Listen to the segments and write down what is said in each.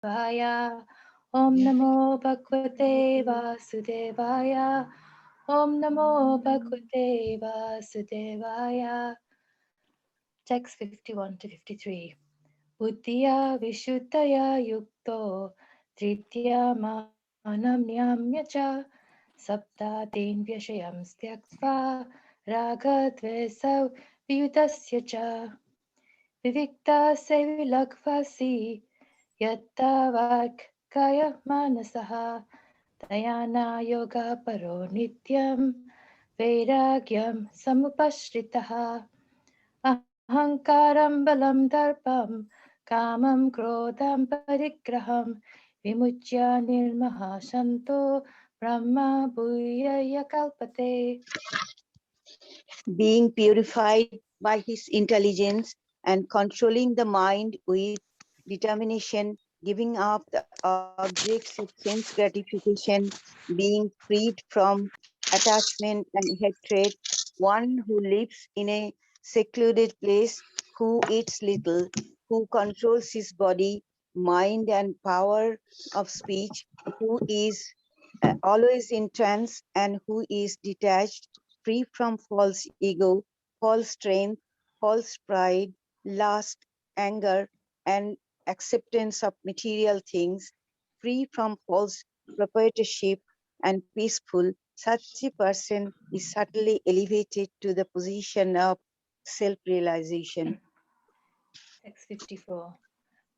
Vaya. Om Namo Bhagavate Vasudevaya. Om Namo Bhagavate Vasudevaya. Text 51 to 53. Buddhiya Vishuddhaya Yukto Tritya Manam Nyamya Cha Saptatin Vyashayam Styaktva Ragadvesau Vyudasya Cha Vivikta Sevilakvasi Yatta Vakaya Manasaha Dayana Yoga Paro Nityam Vairagyam Samupashritaha Ahankaram Balam Darpam Kamam Krodam Parigraham Vimuchya Nirmaha Shanto Brahma Bhuyaya Kalpate. Being purified by his intelligence and controlling the mind with determination, giving up the objects of sense gratification, being freed from attachment and hatred, one who lives in a secluded place, who eats little, who controls his body, mind, and power of speech, who is always in trance and who is detached, free from false ego, false strength, false pride, lust, anger, and acceptance of material things, free from false proprietorship and peaceful, such a person is subtly elevated to the position of self-realization. Text 54.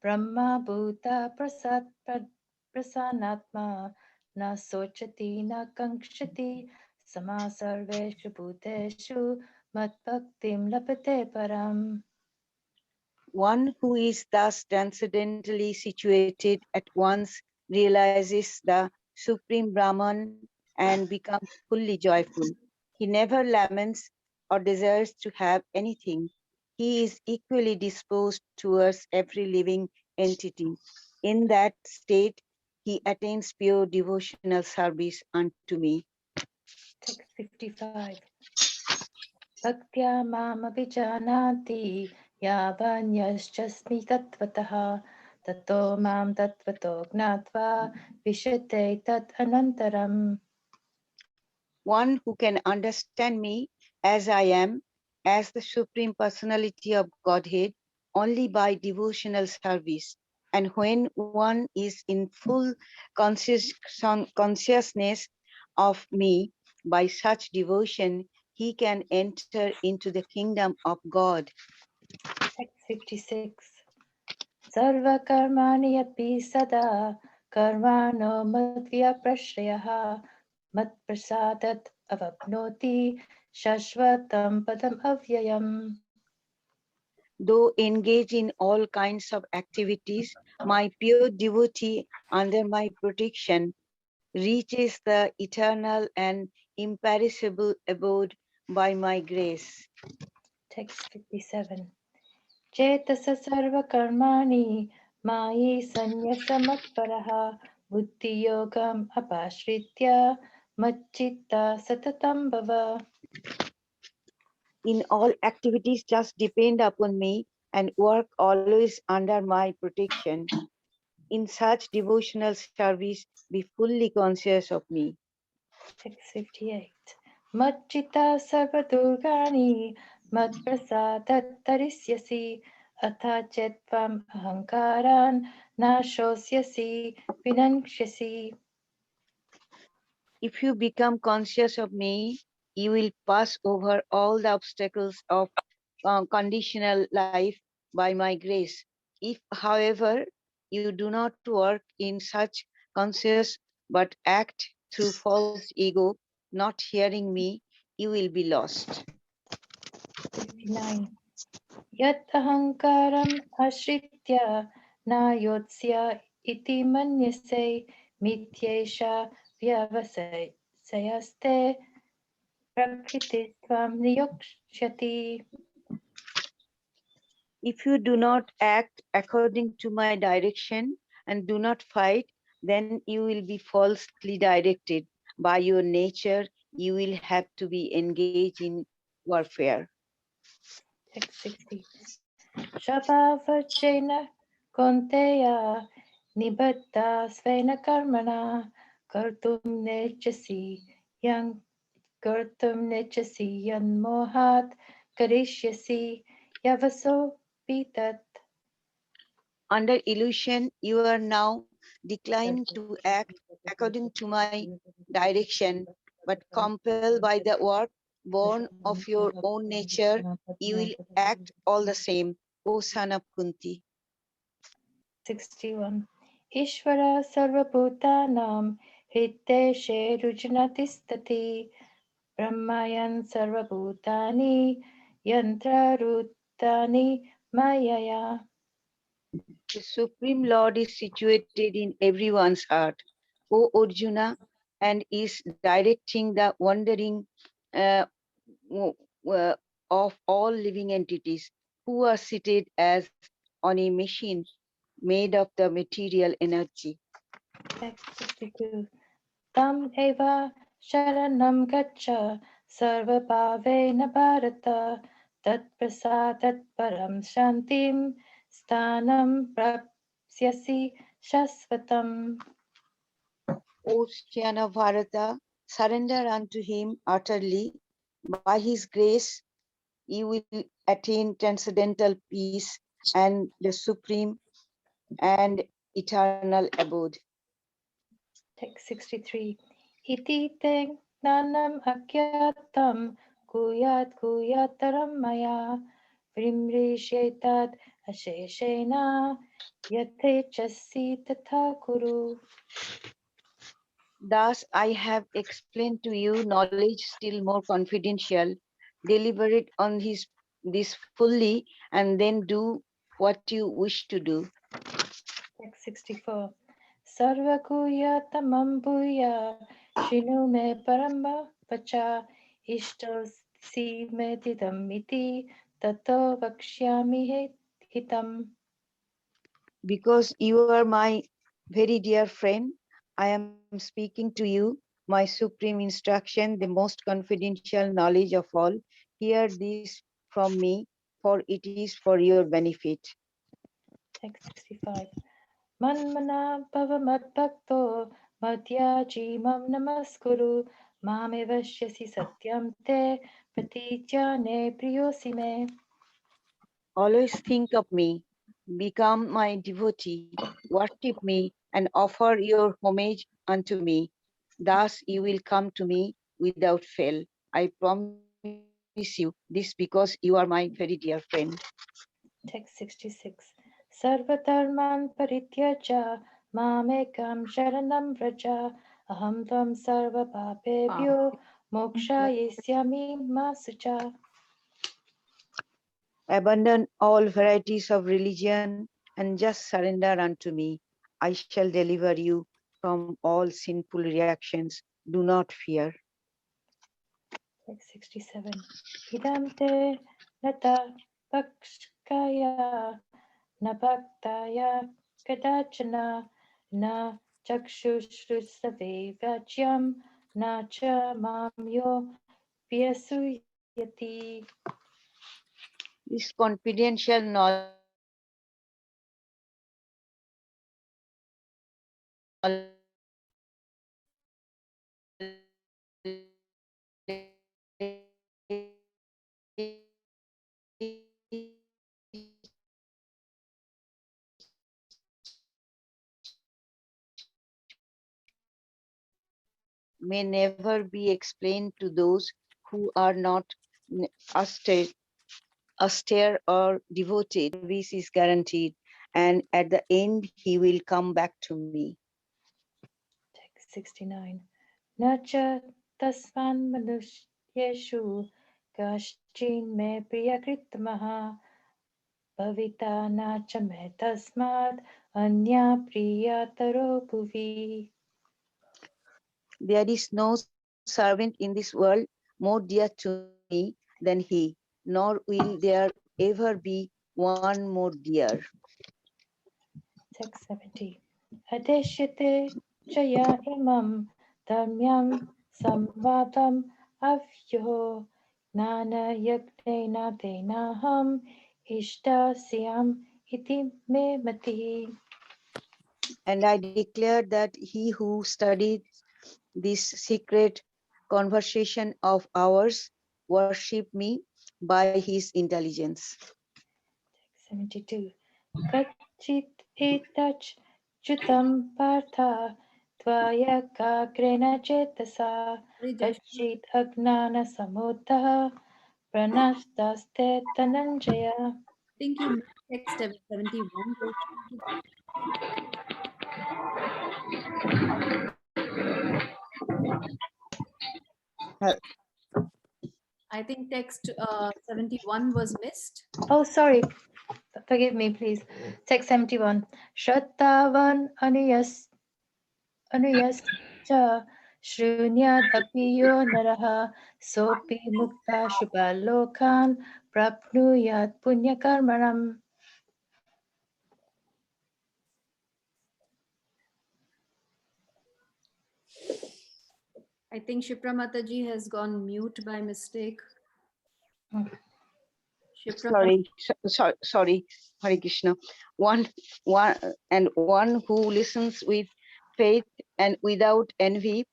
Brahma Bhuta Prasanatma Na Sochati Na Kankshati Sama Sarveshu Bhuteshu Mat Bhaktim Lapate Param. One who is thus transcendently situated at once realizes the Supreme Brahman and becomes fully joyful. He never laments or desires to have anything. He is equally disposed towards every living entity. In that state, he attains pure devotional service unto me. Text 55. Bhaktya Mama Vijanati Yavanyaschasmi Tattvataha Tato Mam Tattvato Gnatva Vishate Tat Anantaram. One who can understand me as I am, as the Supreme Personality of Godhead, only by devotional service. And when one is in full consciousness of me by such devotion, he can enter into the kingdom of God. Text 56. Sarva karmani api sada karmano madhya prashrayah mat prasadat avapnoti shashvatam padam avyayam. Though engaged in all kinds of activities, my pure devotee under my protection reaches the eternal and imperishable abode by my grace. Text 57. Cetasa sarva karmani mayi sanyasamatparaha buddhi yogam apashritya machitta satatam bhava. In all activities, just depend upon me and work always under my protection. In such devotional service, be fully conscious of me. Text 58. Machita sarva durgani mat prasadat tarisyasi atha chetvam ahankaran nashosyasi vinankshyasi. If you become conscious of me, you will pass over all the obstacles of conditional life by my grace. If, however, you do not work in such conscious but act through false ego, not hearing me, you will be lost. 59. Yat ahankaram ashritya na yotsya iti manyase mityesha vyavasayaste prakriti niyokshati. If you do not act according to my direction and do not fight, then you will be falsely directed. By your nature, you will have to be engaged in warfare. Text 60. Shabhavachena konteya Nibaddha svena karmana kartum nechasi yang kartum nechasi yan mohat karishyasi yavaso pitat. Under illusion, you are now declined to act according to my direction, but compelled by the word born of your own nature, you will act all the same, O son of Kunti. 61. Ishvara sarvabhutanam hriteshe rujnatistati brahmayan sarvabhutani yantrarutani mayaya. The Supreme Lord is situated in everyone's heart, O Arjuna, and is directing the wandering uh, w- w- of all living entities who are seated as on a machine made of the material energy. Text 62. Tam eva sharanam gacha sarvabhavena bharata tat prasadat param shantim sthanam prapsyasi shasvatam. Ocean of Bharata, surrender unto him utterly. By his grace, you will attain transcendental peace and the supreme and eternal abode. Text 63. Iti te nanam akyatam kuyataram maya vrimrishetad asheshena yatechasi tatha kuru. Thus, I have explained to you knowledge still more confidential. Deliberate on this fully, and then do what you wish to do. Text 64. Sarvakuyatamam bhuya shinu me paramba vacha ishto si me tidam iti tato vakshyami hitam. Because you are my very dear friend, I am speaking to you, my supreme instruction, the most confidential knowledge of all. Hear this from me, for it is for your benefit. Text 65. Manmana bhakto madhyaji mam namaskuru mame vashyasi satyam te pratijane priyosime. Always think of me, become my devotee, worship me, and offer your homage unto me. Thus you will come to me without fail. I promise you this because you are my very dear friend. Text 66. Sarvadharman parityaja mamekam sharanam vraja aham tvam sarva papebhyo mokshayisyami masucha. Abandon all varieties of religion and just surrender unto me. I shall deliver you from all sinful reactions. Do not fear. Text 67. Idam te nata pakshkaya na bhaktaya kadachana na chakshushrusave vajyam na cha mam yo vyasuyati. This confidential knowledge is for you and for your benefit. This confidential knowledge is for you and for your benefit. May never be explained to those who are not may never be explained to those who are not austere, austere or devoted. Service is guaranteed, and at the end, he will come back to me. Text 69. Nacha tasman manusyeshu kaschin me priyakritamaha bhavita nacha me tasmad anya priyataro bhuvi. There is no servant in this world more dear to me than he, nor will there ever be one more dear. Text 70. Adeshyate chaya imam dhamyam samvadam avyo nana yagnena tenaham ishtasyam iti me mati. And I declare that he who studies this secret conversation of ours worship me by his intelligence. 72. Kachit etach chutam partha tvaya kagrena chetasa Sorry, Darshana. kachit agnana samodha pranastaste tananjaya. I think you missed text 71. Darshana. Uh, I think text 71 was missed. Oh, sorry. Forgive me, please. Text 71. Shraddhavan anuyascha shrunyadapi yo naraha sopi mukta shubalokan prapnuyat punyakarmanam. I think Shipra Mataji has gone mute by mistake. Hmm. Shipra sorry, sorry, Hare Krishna. One, one, and one who listens with faith and without envy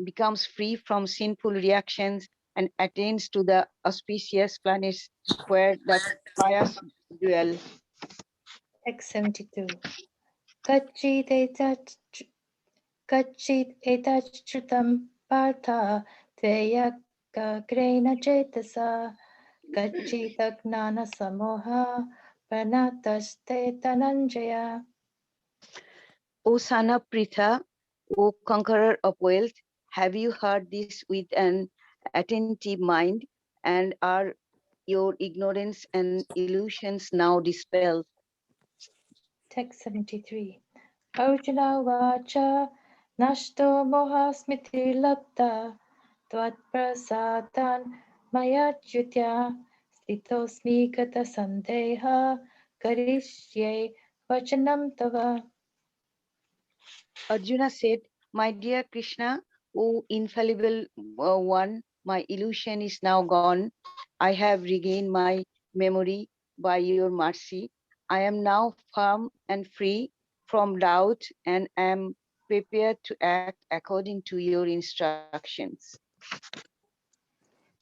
becomes free from sinful reactions and attains to the auspicious planets where the pious dwell. Text 72. Kachit etach Kachit etachrutam partha tveya kagrena chetasa Kachit agnana samoha pranataste tananjaya. O son of Pritha, O conqueror of wealth, have you heard this with an attentive mind, and are your ignorance and illusions now dispelled? Text 73. Arjuna vacha nashto moha smiti labda tvat prasadan maya jyutya stitosmi gata sandeha karishye vachanam tava. Arjuna said, my dear Krishna, O infallible one, my illusion is now gone. I have regained my memory by your mercy. I am now firm and free from doubt and am prepared to act according to your instructions.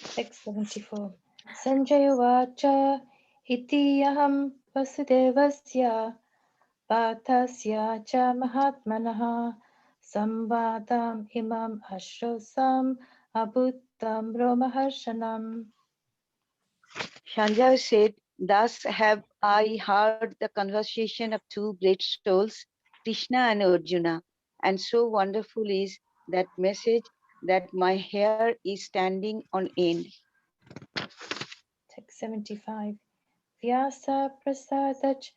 Text 74. Sanjaya vacha iti aham vasudevasya pathasya cha mahatmanaha samvadam imam ashrosam abhuttam romaharshanam. Sanjay said, thus have I heard the conversation of two great souls, Krishna and Arjuna, and so wonderful is that message that my hair is standing on end. Text 75. Vyasa prasadach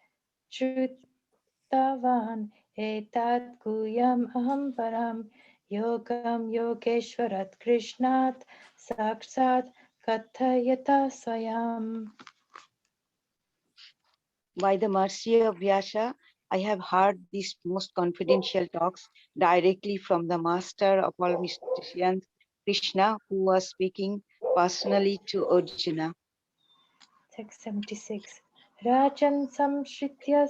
Shrutawan etat guyam aham param yogam yogeshwarat krishnat saksat kathayata swayam. By the mercy of Vyasa, I have heard these most confidential talks directly from the master of all mysticians, Krishna, who was speaking personally to Arjuna. Text 76. Rajan samshritya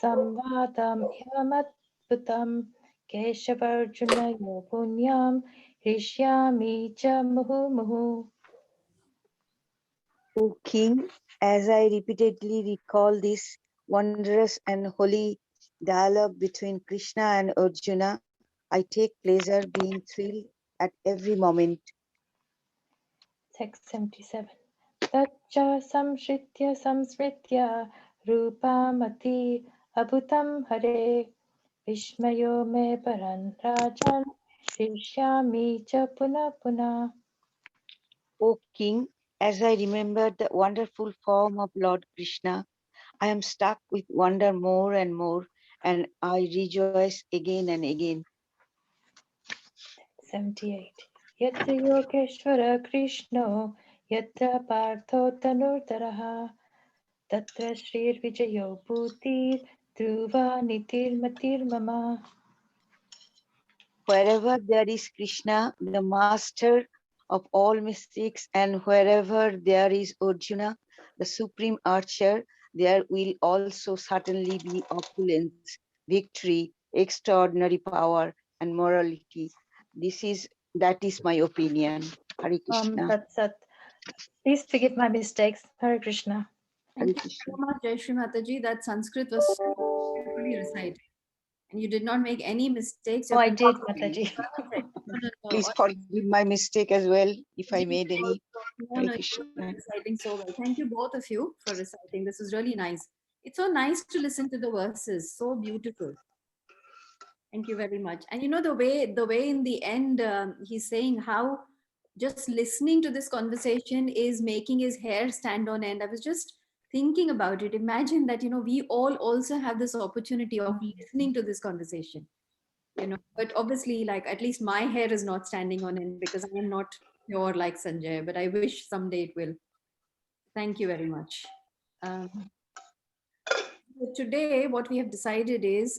samvadam ivamadbhutam keshavarjuna yogunyam rishyami cha muhu muhu. O King, as I repeatedly recall this wondrous and holy dialogue between Krishna and Arjuna, I take pleasure being thrilled at every moment. Text 77. Tacha samsritya rupamati abhutam hare vishmayo me paran rajan rishyami cha puna puna. O King, as I remember the wonderful form of Lord Krishna, I am struck with wonder more and more, and I rejoice again and again. 78. Yatra Yogeshwara Krishno Yatra Partho Tanurdaraha Tatra Shrir Vijayo Bhutir Dhruva Nitir Matir Mama. Wherever there is Krishna, the master of all mystics, and wherever there is Arjuna, the supreme archer, there will also certainly be opulence. victory, extraordinary power, and morality. That is my opinion. Hare Krishna. Tat. Please forgive my mistakes. Hare Krishna. Hare Thank you Krishna. so much, Jai Shri Mataji. That Sanskrit was so beautifully recited. And you did not make any mistakes. Oh, Your I did, pronunciation Mataji. was perfect. No, no, Please no. forgive my mistake as well if I Ji made any. no, Hare no, you Krishna. were reciting so well. Thank you, both of you, for reciting. This is really nice. It's so nice to listen to the verses. So beautiful. Thank you very much. And you know the way in the end he's saying how just listening to this conversation is making his hair stand on end. I was just thinking about it. Imagine that we all also have this opportunity of listening to this conversation. But obviously, like at least my hair is not standing on end because I am not pure like Sanjay. But I wish someday it will. Thank you very much. Um, so today, what we have decided is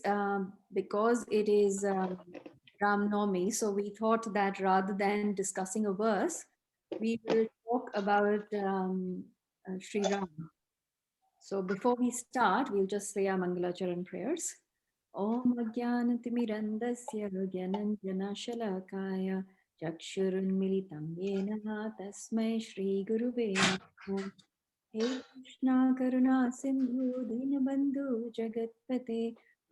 because it is Ram Navami, so we thought that rather than discussing a verse, we will talk about Sri Ram. So before we start, we'll just say our Mangalacharan prayers. Om Ajnanatimirandasya Gyananjana Shalakaya Chakshurunmilitam Yena Tasmai Shri Guruve Namaha. हे कृष्णा करुणा सिंधु दीनबंधु जगतपते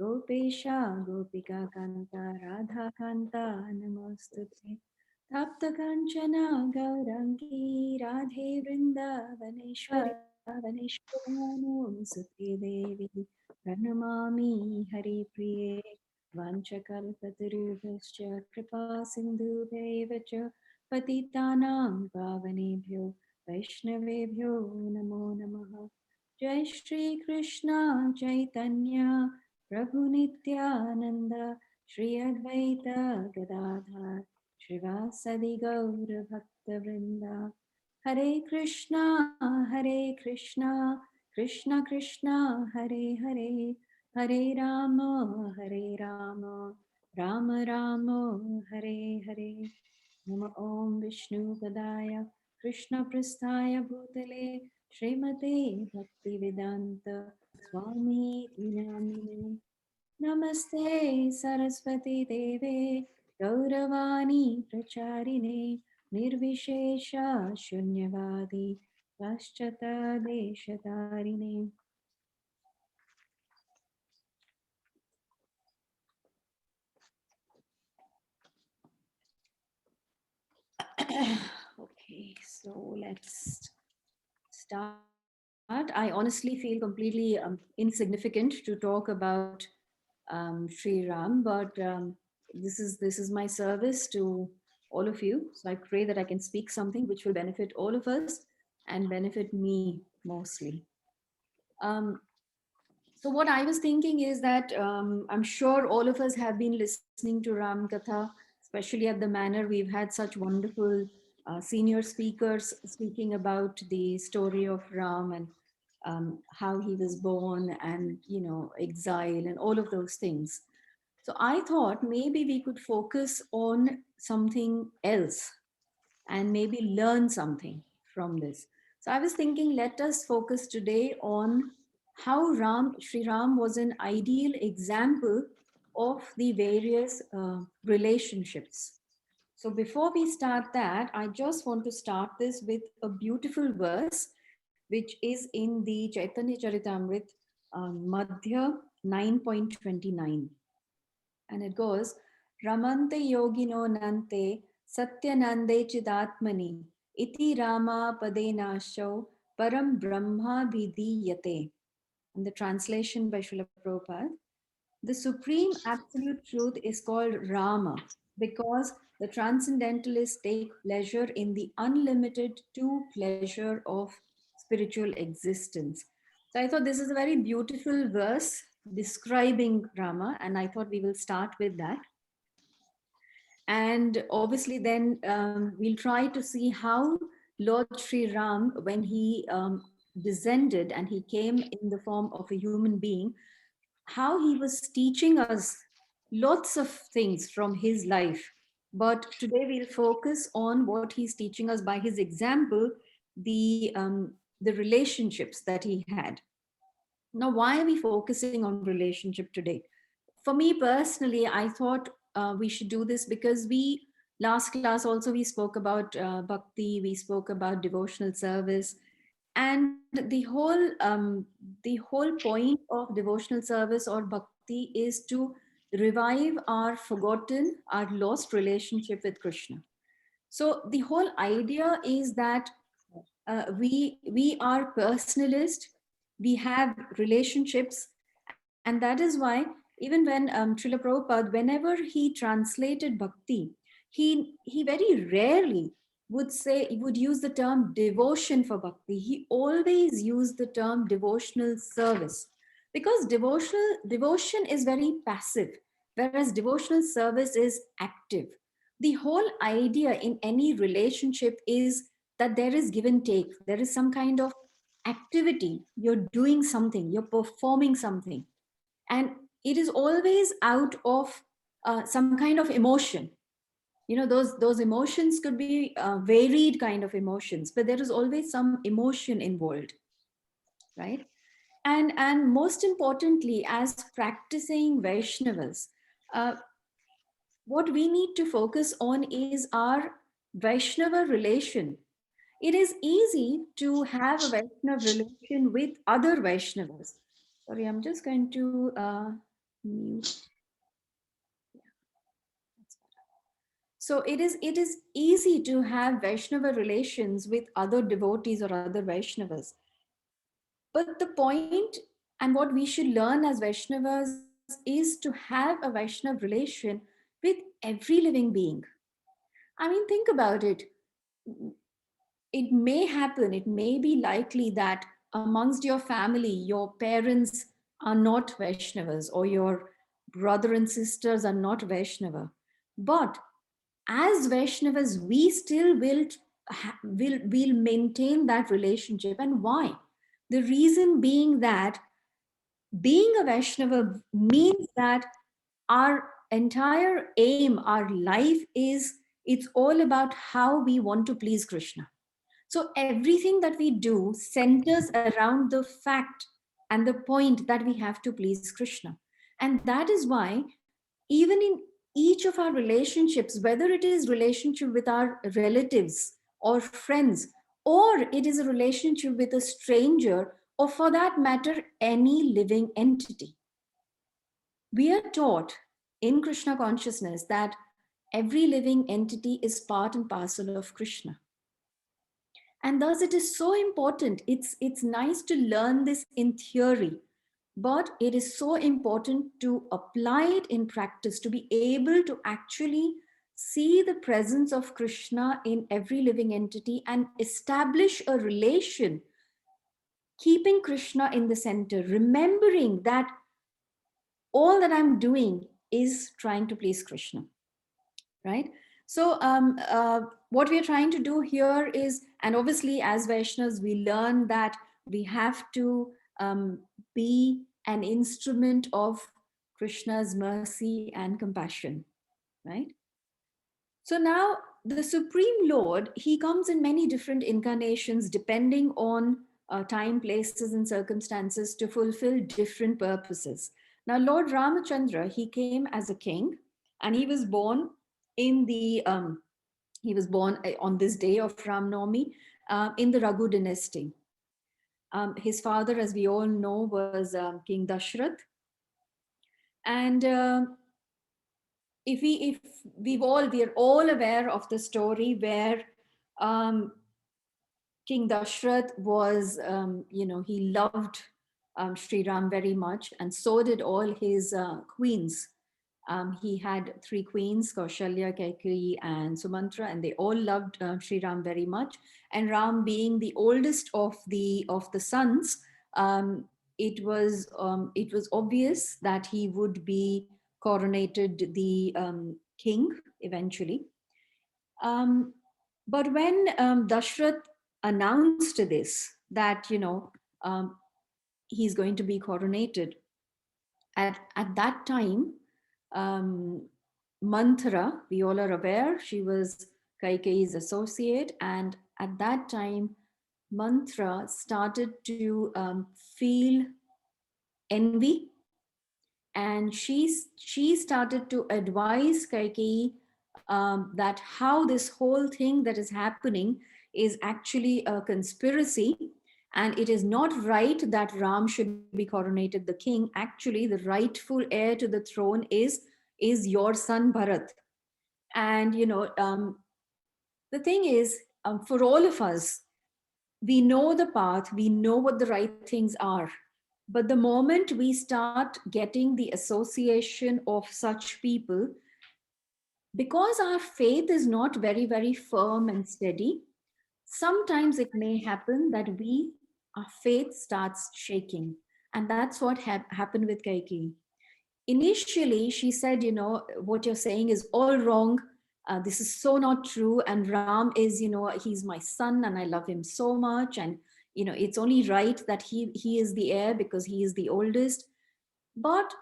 गोपेशा गोपिका कांता राधा कांता नमोस्तुते तप्त कांचना गौरांगी राधे वृंदावनेश्वरी सुते देवी प्रणमामि हरिप्रिये वाञ्छकल्पतरुभ्यश्च कृपा सिन्धुभ्यैव च पतितानां पावनेभ्यो वैष्णवेभ्यो नमो नमः जय श्री कृष्ण चैतन्य प्रभु नित्यानंद श्री अद्वैत गदाधर श्रीवासदि गौर भक्तवृंदा हरे कृष्णा कृष्ण कृष्ण हरे हरे हरे राम राम राम हरे हरे नम ओं विष्णुपदाय कृष्णपृष्ठाय भूतले श्रीमते भक्तिवेदांत स्वामी नामिने नमस्ते सरस्वती देवे गौरवाणी प्रचारिणे निर्विशेष शून्यवादी पाश्चात देशतारिणे Okay, so let's start. I honestly feel completely insignificant to talk about Sri Ram, but this is my service to all of you. So I pray that I can speak something which will benefit all of us and benefit me mostly. Um, so what I was thinking is that I'm sure all of us have been listening to Ram Katha, especially at the manner we've had such wonderful senior speakers speaking about the story of Ram and how he was born and exile and all of those things. So I thought maybe we could focus on something else and maybe learn something from this. So I was thinking, let us focus today on how Sri Ram was an ideal example of the various relationships. So before we start that, I just want to start this with a beautiful verse, which is in the Chaitanya Charitamrit, Madhya 9.29. And it goes, Ramante yogino nante satyanande chidatmani iti rama padenasho param brahma vidiyate. And the translation by Srila Prabhupada. The supreme absolute truth is called Rama because the transcendentalists take pleasure in the unlimited true pleasure of spiritual existence. So I thought this is a very beautiful verse describing Rama, and I thought we will start with that. And obviously, then we'll try to see how Lord Sri Ram, when he descended and he came in the form of a human being, how he was teaching us lots of things from his life. But today we'll focus on what he's teaching us by his example, the relationships that he had. Now, why are we focusing on relationship today? for me personally, I thought we should do this because last class also we spoke about bhakti, we spoke about devotional service, and the whole point of devotional service or bhakti is to revive our forgotten, our lost relationship with Krishna. So the whole idea is that we are personalist, we have relationships, and that is why even when Srila Prabhupada, whenever he translated bhakti, he very rarely would use the term devotion for bhakti. He always used the term devotional service, because devotion is very passive, whereas devotional service is active. The whole idea in any relationship is that there is give and take. There is some kind of activity. You're doing something, you're performing something. And it is always out of some kind of emotion. You know, those emotions could be varied kind of emotions, but there is always some emotion involved, right? And most importantly, as practicing Vaishnavas, uh, what we need to focus on is our Vaishnava relation. It is easy to have a Vaishnava relation with other Vaishnavas. Sorry, I'm just going to mute. So it is easy to have Vaishnava relations with other devotees or other Vaishnavas. But the point and what we should learn as Vaishnavas is to have a Vaishnava relation with every living being. I mean, think about it. It may happen, it may be likely that amongst your family, your parents are not Vaishnavas or your brother and sisters are not Vaishnava. But as Vaishnavas, we still will maintain that relationship. And why? The reason being that being a Vaishnava means that our entire aim, our life is, it's all about how we want to please Krishna. So everything that we do centers around the fact and the point that we have to please Krishna. And that is why even in each of our relationships, whether it is relationship with our relatives or friends, or it is a relationship with a stranger, or for that matter, any living entity, we are taught in Krishna consciousness that every living entity is part and parcel of Krishna. And thus it is so important. It's nice to learn this in theory, but it is so important to apply it in practice, to be able to actually see the presence of Krishna in every living entity and establish a relation, keeping Krishna in the center, remembering that all that I'm doing is trying to please Krishna, right? So what we are trying to do here is, and obviously as Vaishnavas we learn that we have to be an instrument of Krishna's mercy and compassion, right? So now the Supreme Lord, he comes in many different incarnations depending on time, places, and circumstances to fulfill different purposes. Now, Lord Ramachandra, he came as a king, and he was born in the on this day of Ram Navami in the Raghu dynasty. His father, as we all know, was King Dashrath, and if we are all aware of the story where um, King Dashrath was, he loved Sri Ram very much, and so did all his queens. He had three queens, Kaushalya, Kaikeyi, and Sumantra, and they all loved Sri Ram very much. And Ram, being the oldest of the sons, um, it was obvious that he would be coronated the king eventually. Um, but when Dashrath announced this, that he's going to be coronated, at that time, um, Manthara, we all are aware, she was Kaikeyi's associate, and at that time, Manthara started to feel envy and she started to advise Kaikeyi that how this whole thing that is happening is actually a conspiracy, and it is not right that Ram should be coronated the king. Actually, the rightful heir to the throne is your son Bharat. And the thing is, for all of us, we know the path, we know what the right things are. But the moment we start getting the association of such people, because our faith is not very, very firm and steady, sometimes it may happen that our faith starts shaking. And that's what happened with Kaikeyi. Initially, she said, what you're saying is all wrong. This is so not true. And Ram is, he's my son and I love him so much. And, it's only right that he is the heir because he is the oldest. But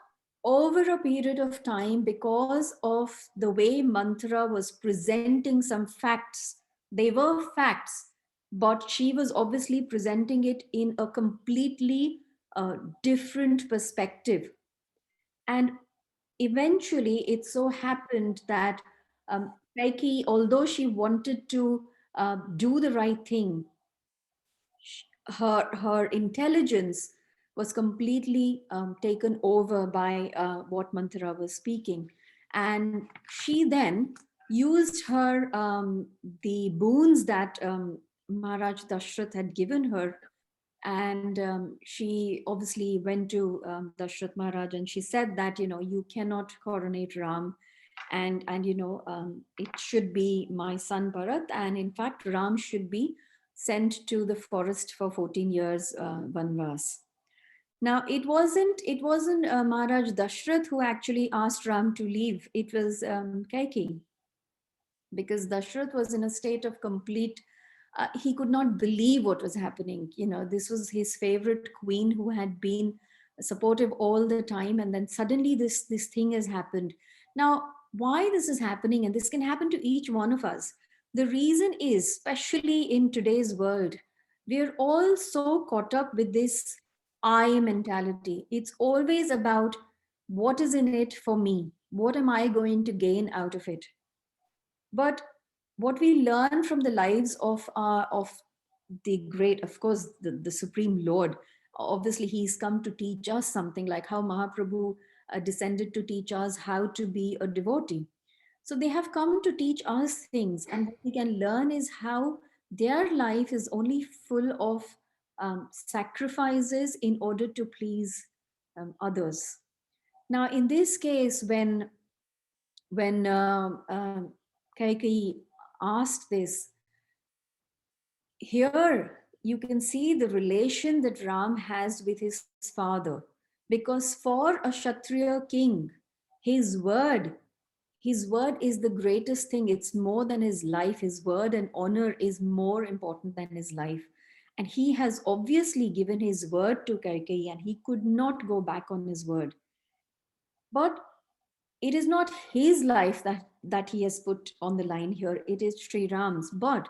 over a period of time, because of the way Mantra was presenting some facts, they were facts, but she was obviously presenting it in a completely different perspective. And eventually, it so happened that Becky, although she wanted to do the right thing, her intelligence was completely taken over by what Manthara was speaking, and she then used her the boons that Maharaj Dashrath had given her, and she obviously went to Dashrath Maharaj and she said that you cannot coronate Ram, and it should be my son Bharat, and in fact Ram should be sent to the forest for 14 years vanvas. Now it wasn't Maharaj Dashrath who actually asked Ram to leave. It was Kaikeyi, because Dashrath was in a state of complete, he could not believe what was happening. This was his favorite queen who had been supportive all the time, and then suddenly this thing has happened. Now, why this is happening, and this can happen to each one of us. The reason is, especially in today's world, we're all so caught up with this I mentality. It's always about what is in it for me? What am I going to gain out of it? But what we learn from the lives of the great, of course, the Supreme Lord, obviously he's come to teach us something, like how Mahaprabhu descended to teach us how to be a devotee. So they have come to teach us things, and what we can learn is how their life is only full of sacrifices in order to please others. Now, in this case, when Kaikeyi asked this, here you can see the relation that Ram has with his father. Because for a Kshatriya king, his word, his word is the greatest thing. It's more than his life. His word and honor is more important than his life. And he has obviously given his word to Kaikeyi, and he could not go back on his word. But it is not his life that he has put on the line here. It is Sri Ram's. But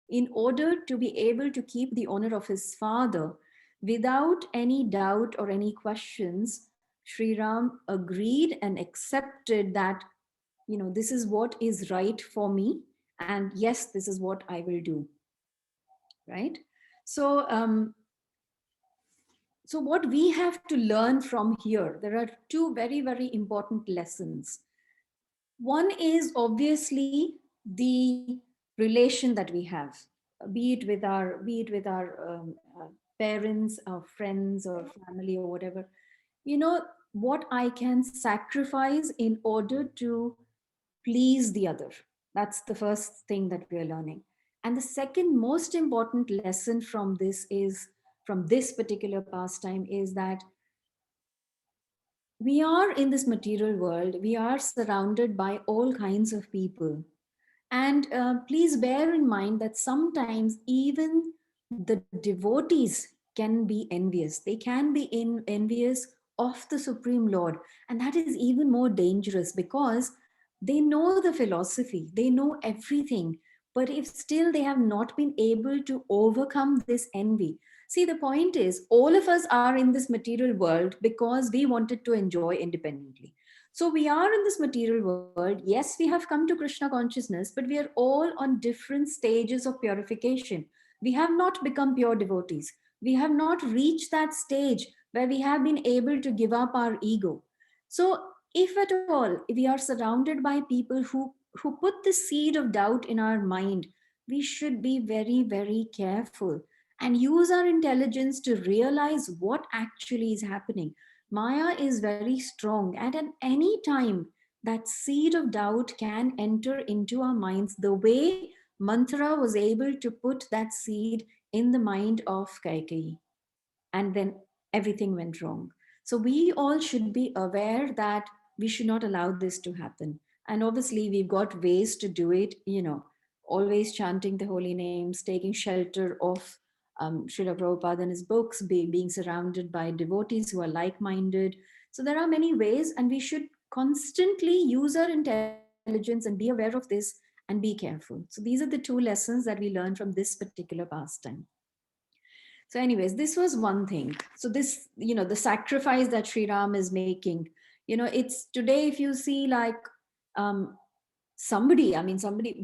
in order to be able to keep the honor of his father without any doubt or any questions, Sri Ram agreed and accepted that, this is what is right for me. And yes, this is what I will do. Right? So, so what we have to learn from here, there are two very, very important lessons. One is obviously the relation that we have, be it with our parents, our friends, or family, or whatever. What I can sacrifice in order to please the other. That's the first thing that we are learning. And the second most important lesson from this particular pastime is that we are in this material world, we are surrounded by all kinds of people. And please bear in mind that sometimes even the devotees can be envious. They can be envious of the Supreme Lord. And that is even more dangerous, because they know the philosophy, they know everything. But if still they have not been able to overcome this envy, See, the point is, all of us are in this material world because we wanted to enjoy independently. So we are in this material world. Yes, we have come to Krishna consciousness, but we are all on different stages of purification. We have not become pure devotees. We have not reached that stage where we have been able to give up our ego. So, if at all we are surrounded by people who put the seed of doubt in our mind, we should be very, very careful and use our intelligence to realize what actually is happening. Maya is very strong, and at any time, that seed of doubt can enter into our minds the way Mantra was able to put that seed in the mind of Kaikeyi, and then everything went wrong. So we all should be aware that we should not allow this to happen. And obviously, we've got ways to do it, always chanting the holy names, taking shelter of Srila Prabhupada and his books, being surrounded by devotees who are like minded. So there are many ways, and we should constantly use our intelligence and be aware of this and be careful. So these are the two lessons that we learn from this particular pastime. So anyways, this was one thing. So this, the sacrifice that Sri Ram is making, it's today, if you see, like, um, somebody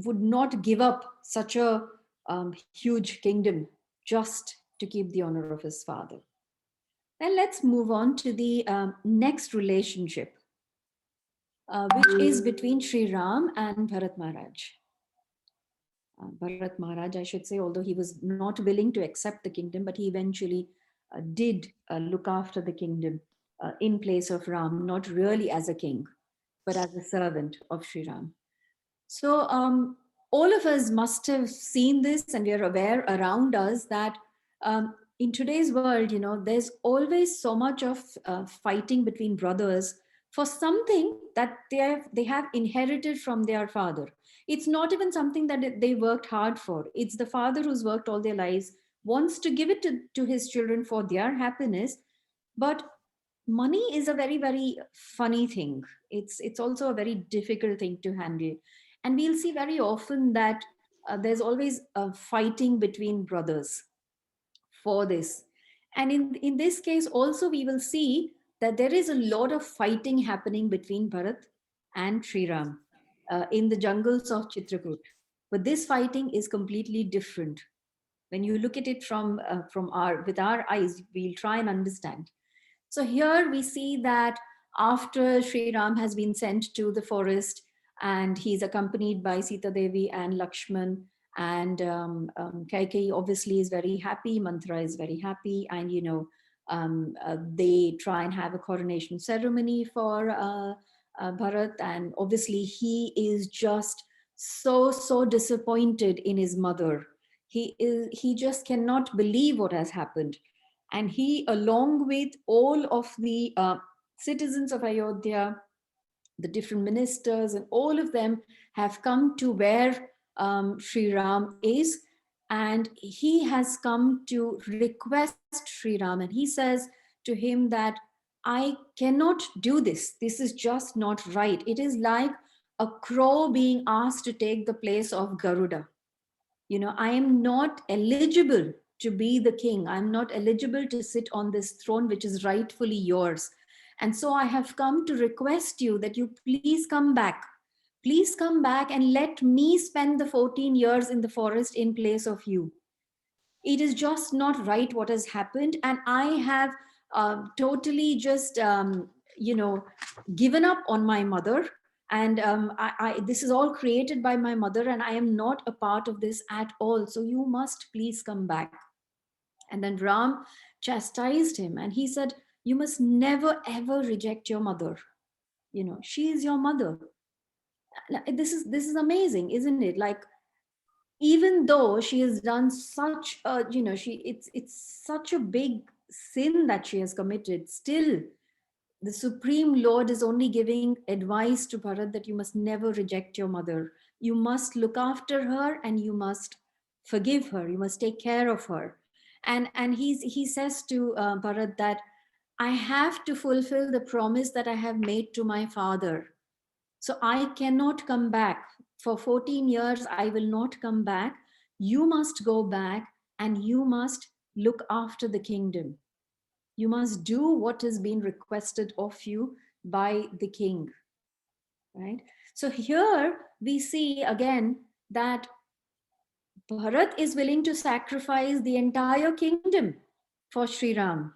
would not give up such a huge kingdom just to keep the honor of his father. Then let's move on to the next relationship, which is between Sri Ram and Bharat Maharaj. Bharat Maharaj, I should say, although he was not willing to accept the kingdom, but he eventually did look after the kingdom in place of Ram, not really as a king, but as a servant of Sri Ram. So all of us must have seen this, and we are aware around us that in today's world, there's always so much of fighting between brothers for something that they have inherited from their father. It's not even something that they worked hard for. It's the father who's worked all their lives, wants to give it to his children for their happiness. But money is a very, very funny thing. It's also a very difficult thing to handle, and we'll see very often that there's always a fighting between brothers for this. And in this case also, we will see that there is a lot of fighting happening between Bharat and Sri Ram in the jungles of Chitrakoot. But this fighting is completely different. When you look at it from our with our eyes, we'll try and understand. So here we see that after Sri Ram has been sent to the forest, and he's accompanied by Sita Devi and Lakshman, and Kaikeyi obviously is very happy, Mantra is very happy, and they try and have a coronation ceremony for Bharat, and obviously he is just so disappointed in his mother. He just cannot believe what has happened, and he, along with all of the citizens of Ayodhya, the different ministers, and all of them have come to where Sri Ram is, and he has come to request Sri Ram, and he says to him that I cannot do this. This is just not right. It is like a crow being asked to take the place of Garuda. I am not eligible to be the king. I'm not eligible to sit on this throne, which is rightfully yours. And so I have come to request you that you please come back. Please come back and let me spend the 14 years in the forest in place of you. It is just not right what has happened. And I have totally just, given up on my mother. And this is all created by my mother, and I am not a part of this at all. So you must please come back. And then Ram chastised him, and he said, you must never ever reject your mother. She is your mother. This is amazing, isn't it? Like, even though she has done such a, it's such a big sin that she has committed, still the Supreme Lord is only giving advice to Bharat that you must never reject your mother. You must look after her, and you must forgive her. You must take care of her. And he says to Bharat that I have to fulfill the promise that I have made to my father. So I cannot come back. For 14 years, I will not come back. You must go back, and you must look after the kingdom. You must do what is being requested of you by the king, right? So here we see again that Bharat is willing to sacrifice the entire kingdom for Sri Ram.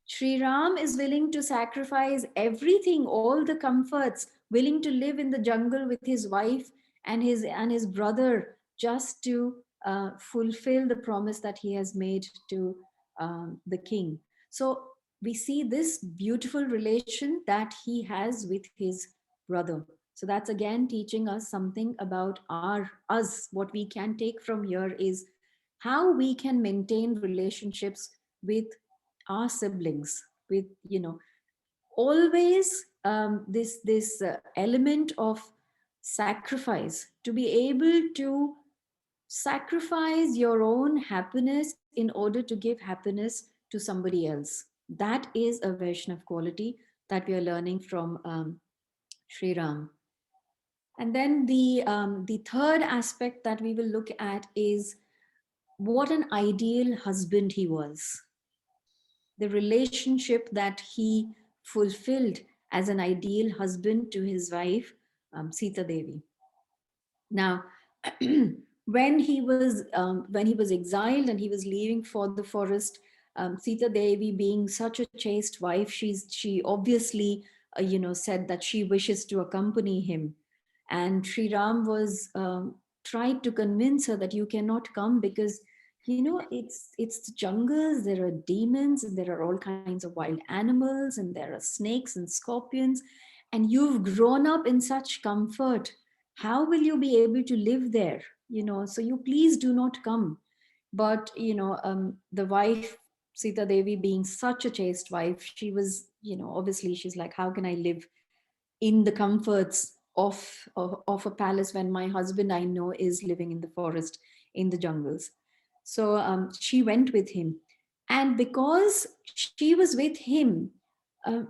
Sri Ram is willing to sacrifice everything, all the comforts, willing to live in the jungle with his wife and his brother, just to fulfill the promise that he has made to the king. So we see this beautiful relation that he has with his brother. So that's again teaching us something about our us. What we can take from here is how we can maintain relationships with our siblings, with, always this element of sacrifice, to be able to sacrifice your own happiness in order to give happiness to somebody else. That is a Vaishnav quality that we are learning from Sri Ram. And then the third aspect that we will look at is what an ideal husband he was. The relationship that he fulfilled as an ideal husband to his wife, Sita Devi. Now, when he was exiled and he was leaving for the forest, Sita Devi, being such a chaste wife, she obviously said that she wishes to accompany him, and Sri Ram was tried to convince her that you cannot come because it's the jungles, there are demons and there are all kinds of wild animals and there are snakes and scorpions, and you've grown up in such comfort. How will you be able to live there? So you please do not come. But the wife, Sita Devi, being such a chaste wife, she was, obviously she's like, how can I live in the comforts of a palace when my husband I know is living in the forest, in the jungles? So she went with him, and because she was with him,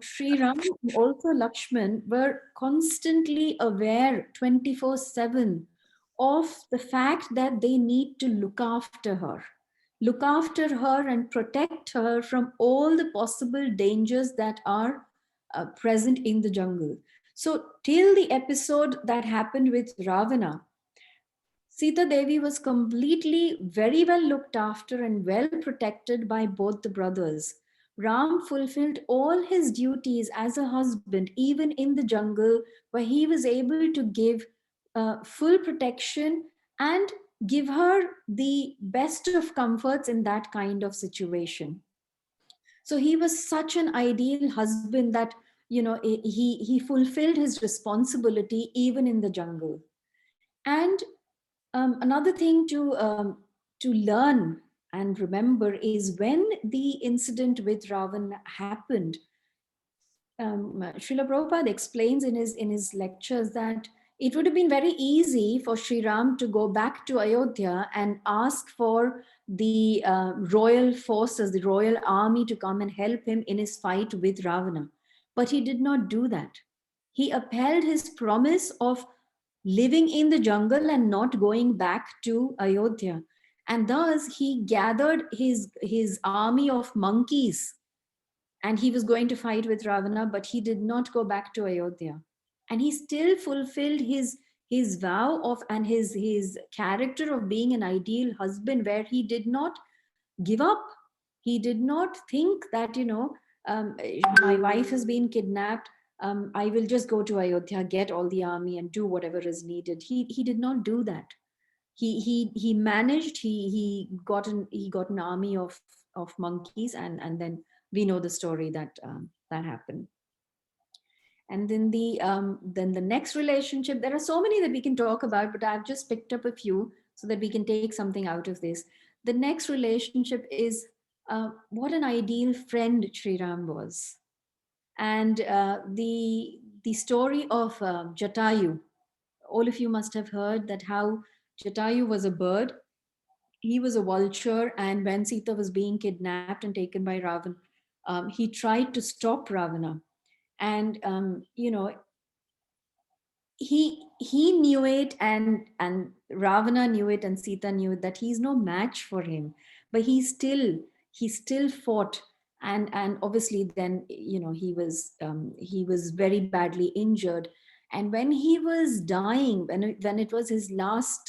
Sri Ram and also Lakshman were constantly aware 24/7 of the fact that they need to look after her and protect her from all the possible dangers that are present in the jungle. So, till the episode that happened with Ravana, Sita Devi was completely very well looked after and well protected by both the brothers. Ram fulfilled all his duties as a husband, even in the jungle, where he was able to give full protection and give her the best of comforts in that kind of situation. So he was such an ideal husband that he fulfilled his responsibility even in the jungle. And another thing to learn and remember is when the incident with Ravan happened. Srila Prabhupada explains in his lectures that it would have been very easy for Sri Ram to go back to Ayodhya and ask for the royal forces, the royal army, to come and help him in his fight with Ravana. But he did not do that. He upheld his promise of living in the jungle and not going back to Ayodhya. And thus he gathered his army of monkeys, and he was going to fight with Ravana, but he did not go back to Ayodhya. And he still fulfilled his vow of and his character of being an ideal husband, where he did not give up. He did not think that, my wife has been kidnapped. I will just go to Ayodhya, get all the army, and do whatever is needed. He did not do that. He managed. He got an army of monkeys, and then we know the story that happened. And then the next relationship, there are so many that we can talk about, but I've just picked up a few so that we can take something out of this. The next relationship is what an ideal friend Sri Ram was. And the story of Jatayu, all of you must have heard that how Jatayu was a bird. He was a vulture, and when Sita was being kidnapped and taken by Ravan, he tried to stop Ravana. And he knew it, and Ravana knew it, and Sita knew it, that he's no match for him. But he still he still fought. And obviously then, he was very badly injured. And when he was dying, when it was his last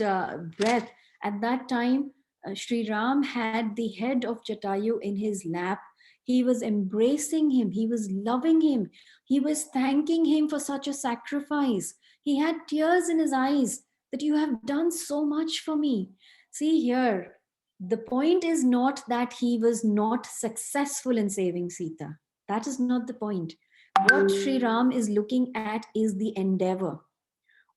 breath, at that time, Sri Ram had the head of Jatayu in his lap. He was embracing him, he was loving him, he was thanking him for such a sacrifice. He had tears in his eyes, that you have done so much for me. See here, the point is not that he was not successful in saving Sita. That is not the point. What Sri Ram is looking at is the endeavor.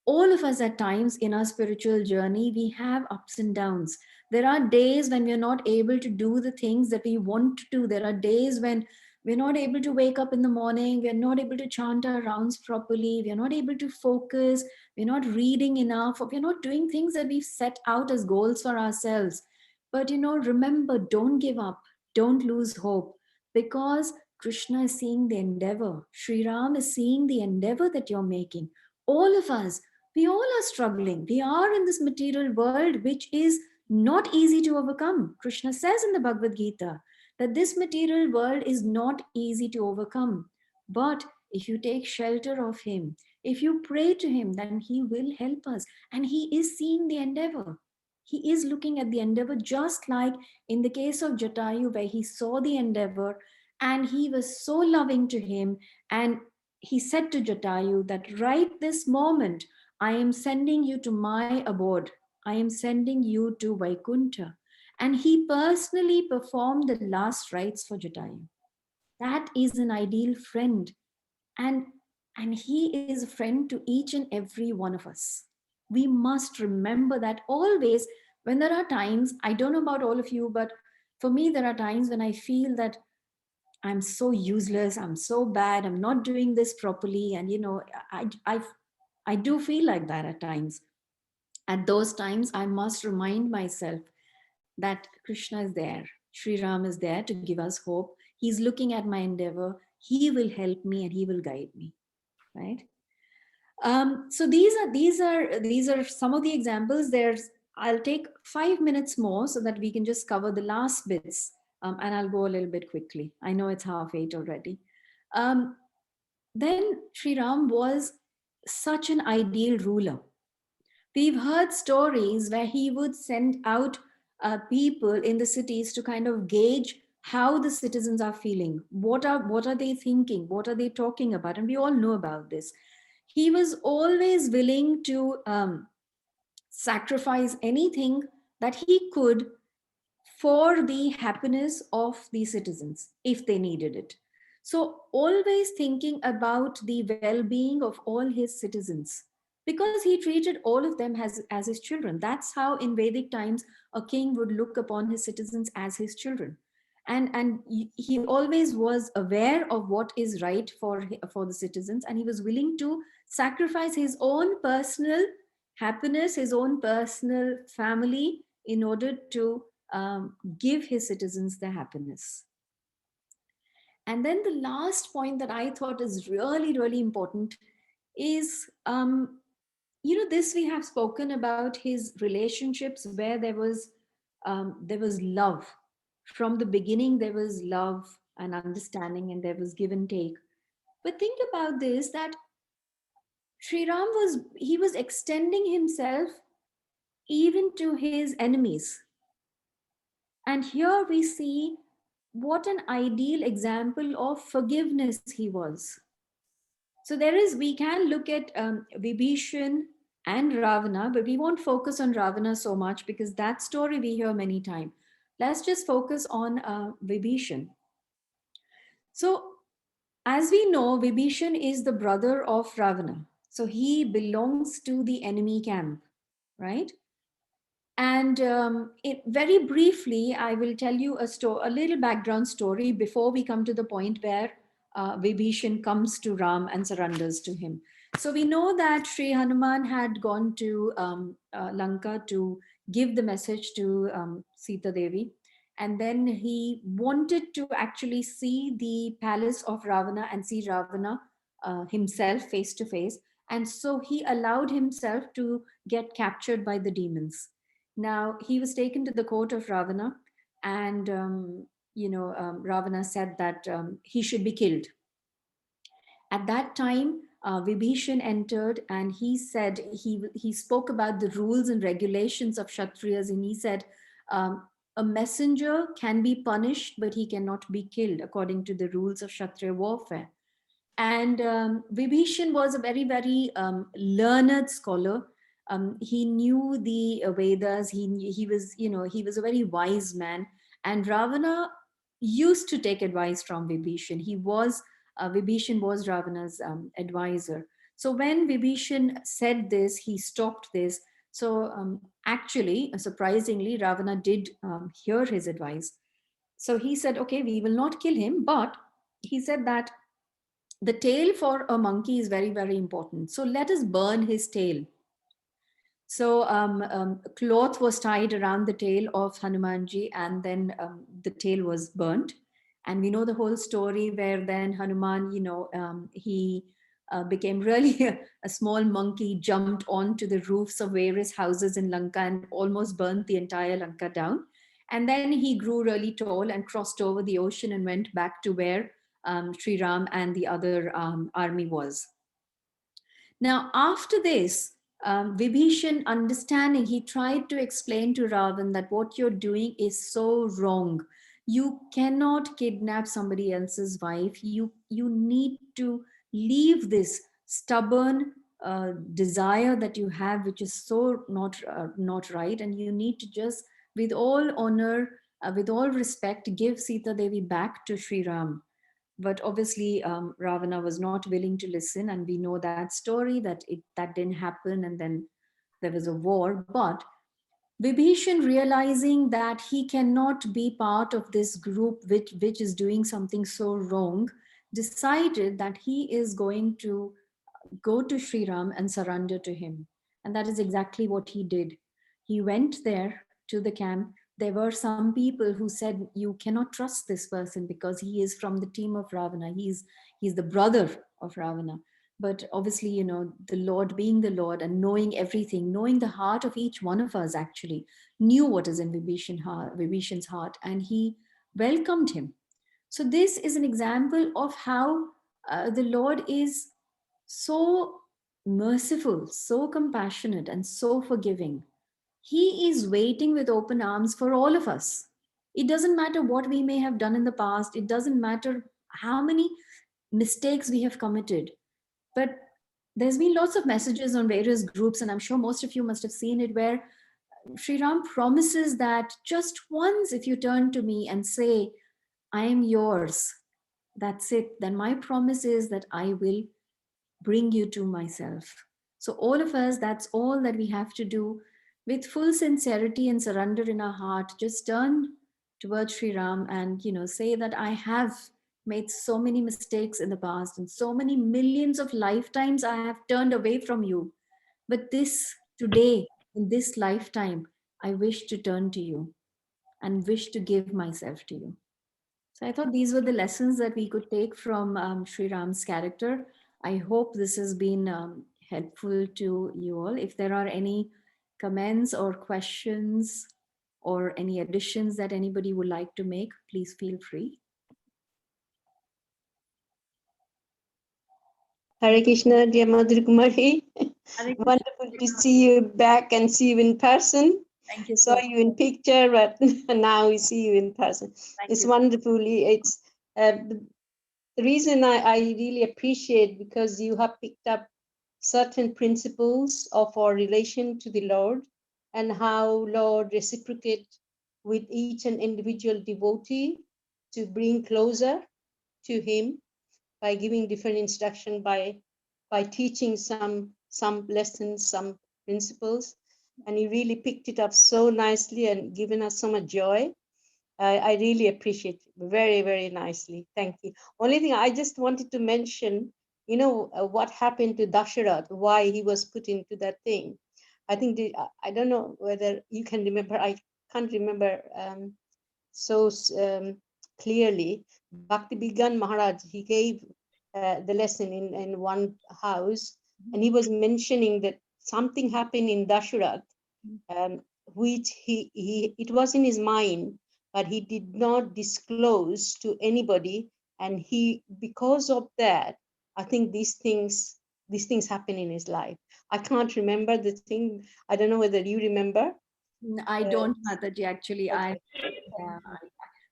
All of us at times in our spiritual journey, we have ups and downs. There are days when we're not able to do the things that we want to do. There are days when we're not able to wake up in the morning, we're not able to chant our rounds properly, we're not able to focus, we're not reading enough, or we're not doing things that we've set out as goals for ourselves. But remember, don't give up, don't lose hope, because Krishna is seeing the endeavor. Sri Ram is seeing the endeavor that you're making. All of us, we all are struggling. We are in this material world, which is not easy to overcome. Krishna says in the Bhagavad Gita that this material world is not easy to overcome. But if you take shelter of Him, if you pray to Him, then He will help us. And He is seeing the endeavor. He is looking at the endeavor, just like in the case of Jatayu, where he saw the endeavor and he was so loving to him. And he said to Jatayu that right this moment, I am sending you to my abode. I am sending you to Vaikuntha. And he personally performed the last rites for Jatayu. That is an ideal friend. And, and he is a friend to each and every one of us. We must remember that always. When there are times, I don't know about all of you, but for me, there are times when I feel that I'm so useless, I'm so bad, I'm not doing this properly. And, I do feel like that at times. At those times, I must remind myself that Krishna is there. Sri Ram is there to give us hope. He's looking at my endeavor. He will help me and he will guide me. Right? So these are some of the examples. I'll take 5 minutes more so that we can just cover the last bits, and I'll go a little bit quickly. I know it's 7:30 already. Um, then Sri Ram was such an ideal ruler. We've heard stories where he would send out people in the cities to kind of gauge how the citizens are feeling. What are they thinking? What are they talking about? And we all know about this. He was always willing to sacrifice anything that he could for the happiness of the citizens if they needed it. So, always thinking about the well being of all his citizens, because he treated all of them as his children. That's how in Vedic times a king would look upon his citizens as his children. And he always was aware of what is right for the citizens, and he was willing to sacrifice his own personal happiness, his own personal family, in order to give his citizens the happiness. And then the last point that I thought is really, really important is, this we have spoken about his relationships where there was love. From the beginning, there was love and understanding, and there was give and take. But think about this, that Sri Ram was extending himself even to his enemies. And here we see what an ideal example of forgiveness he was. So we can look at Vibhishan and Ravana, but we won't focus on Ravana so much because that story we hear many times. Let's just focus on Vibhishan. So, as we know, Vibhishan is the brother of Ravana. So he belongs to the enemy camp, right? And very briefly, I will tell you a little background story before we come to the point where Vibhishan comes to Ram and surrenders to him. So we know that Sri Hanuman had gone to Lanka to give the message to Sita Devi. And then he wanted to actually see the palace of Ravana and see Ravana himself face to face. And so he allowed himself to get captured by the demons. Now, he was taken to the court of Ravana, and Ravana said that he should be killed. At that time, Vibhishan entered and he said, he spoke about the rules and regulations of Kshatriyas, and he said, um, a messenger can be punished, but he cannot be killed according to the rules of Kshatriya warfare. And Vibhishan was a very, very learned scholar. He knew the Vedas. He was, he was a very wise man. And Ravana used to take advice from Vibhishan. Vibhishan was Ravana's advisor. So when Vibhishan said this, he stopped this. So actually, surprisingly, Ravana did hear his advice. So he said, okay, we will not kill him, but he said that the tail for a monkey is very, very important. So let us burn his tail. So a cloth was tied around the tail of Hanumanji, and then the tail was burnt. And we know the whole story where then Hanuman, he became really a small monkey, jumped onto the roofs of various houses in Lanka and almost burnt the entire Lanka down. And then he grew really tall and crossed over the ocean and went back to where Sri Ram and the other army was. Now, after this, Vibhishan, understanding, he tried to explain to Ravan that what you're doing is so wrong. You cannot kidnap somebody else's wife. You need to leave this stubborn desire that you have, which is so not right, and you need to just, with all honor, with all respect, give Sita Devi back to Sri Ram. But obviously Ravana was not willing to listen, and we know that story, that didn't happen, and then there was a war. But Vibhishan, realizing that he cannot be part of this group which is doing something so wrong, decided that he is going to go to Sri Ram and surrender to him. And that is exactly what he did. He went there to the camp. There were some people who said, you cannot trust this person because he is from the team of Ravana. He's the brother of Ravana. But obviously, the Lord, being the Lord and knowing everything, knowing the heart of each one of us, actually knew what is in Vibhishan's heart, and he welcomed him. So this is an example of how the Lord is so merciful, so compassionate, and so forgiving. He is waiting with open arms for all of us. It doesn't matter what we may have done in the past, it doesn't matter how many mistakes we have committed. But there's been lots of messages on various groups, and I'm sure most of you must have seen it, where Sri Ram promises that just once, if you turn to me and say, I am yours, that's it. Then my promise is that I will bring you to myself. So, all of us, that's all that we have to do with full sincerity and surrender in our heart. Just turn towards Sri Ram and, say that I have made so many mistakes in the past, and so many millions of lifetimes I have turned away from you. But this today, in this lifetime, I wish to turn to you and wish to give myself to you. So I thought these were the lessons that we could take from Sri Ram's character. I hope this has been helpful to you all. If there are any comments or questions or any additions that anybody would like to make, please feel free. Hare Krishna, dear Madhu Kumari. Hare Krishna. Wonderful to see you back and see you in person. Thank you Saw so you in picture, but now we see you in person. Thank It's you. wonderfully. It's the reason I really appreciate, because you have picked up certain principles of our relation to the Lord and how Lord reciprocate with each and individual devotee to bring closer to Him by giving different instruction, by teaching some lessons, some principles, and you really picked it up so nicely and given us so much joy. I really appreciate it very, very nicely. Thank you. Only thing I just wanted to mention, what happened to Dasharath, why he was put into that thing. I think I don't know whether you can remember. I can't remember so clearly. Bhakti Bigan Maharaj, he gave the lesson in one house, and he was mentioning that something happened in Dasharath, which he it was in his mind, but he did not disclose to anybody. And because of that, I think these things happen in his life. I can't remember the thing. I don't know whether you remember. I don't, Mataji, actually. Okay. Yeah,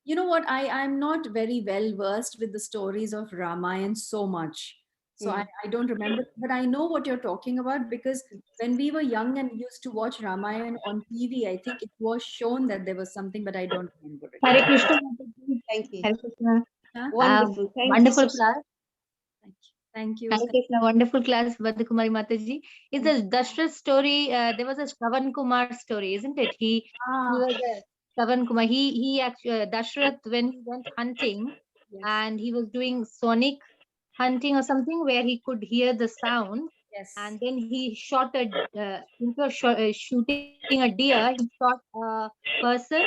you know what? I'm not very well versed with the stories of Ramayana so much. So Mm. I don't remember, but I know what you're talking about because when we were young and used to watch Ramayana on TV, I think it was shown that there was something, but I don't remember it. Hare Krishna, Mataji. Thank you. Hare Krishna. Huh? Wonderful. Thank you Wonderful so class. Thank you. Thank you. Hare Krishna, wonderful class, Madhu Kumari Mataji. Is the Dashrath story? There was a Shravan Kumar story, isn't it? He Ah, was a Shravan Kumar. He actually Dashrath, when he went hunting, yes, and he was doing sonic hunting or something where he could hear the sound, yes, and then he shot shooting a deer. He shot a person,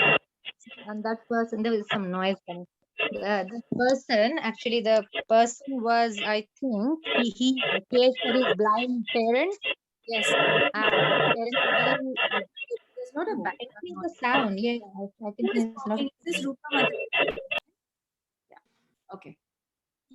and that person, there was some noise coming. The person, actually, the person was, I think, he cared for his blind parents, yes. and his parents were very. There's not a Oh, I background think noise. the sound. Yeah, I Who think is there's a lot talking? of. Is this Rupa Mataji? Yeah. Okay.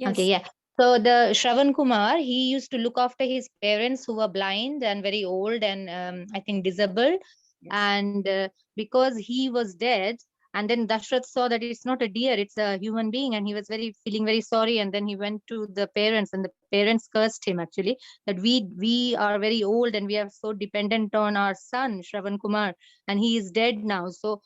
Okay, Yes. yeah. So the Shravan Kumar, he used to look after his parents who were blind and very old and I think disabled. Yes. And because he was dead, and then Dashrath saw that it's not a deer, it's a human being, and he was very feeling very sorry. And then he went to the parents, and the parents cursed him actually that we are very old and we are so dependent on our son Shravan Kumar, and he is dead now. So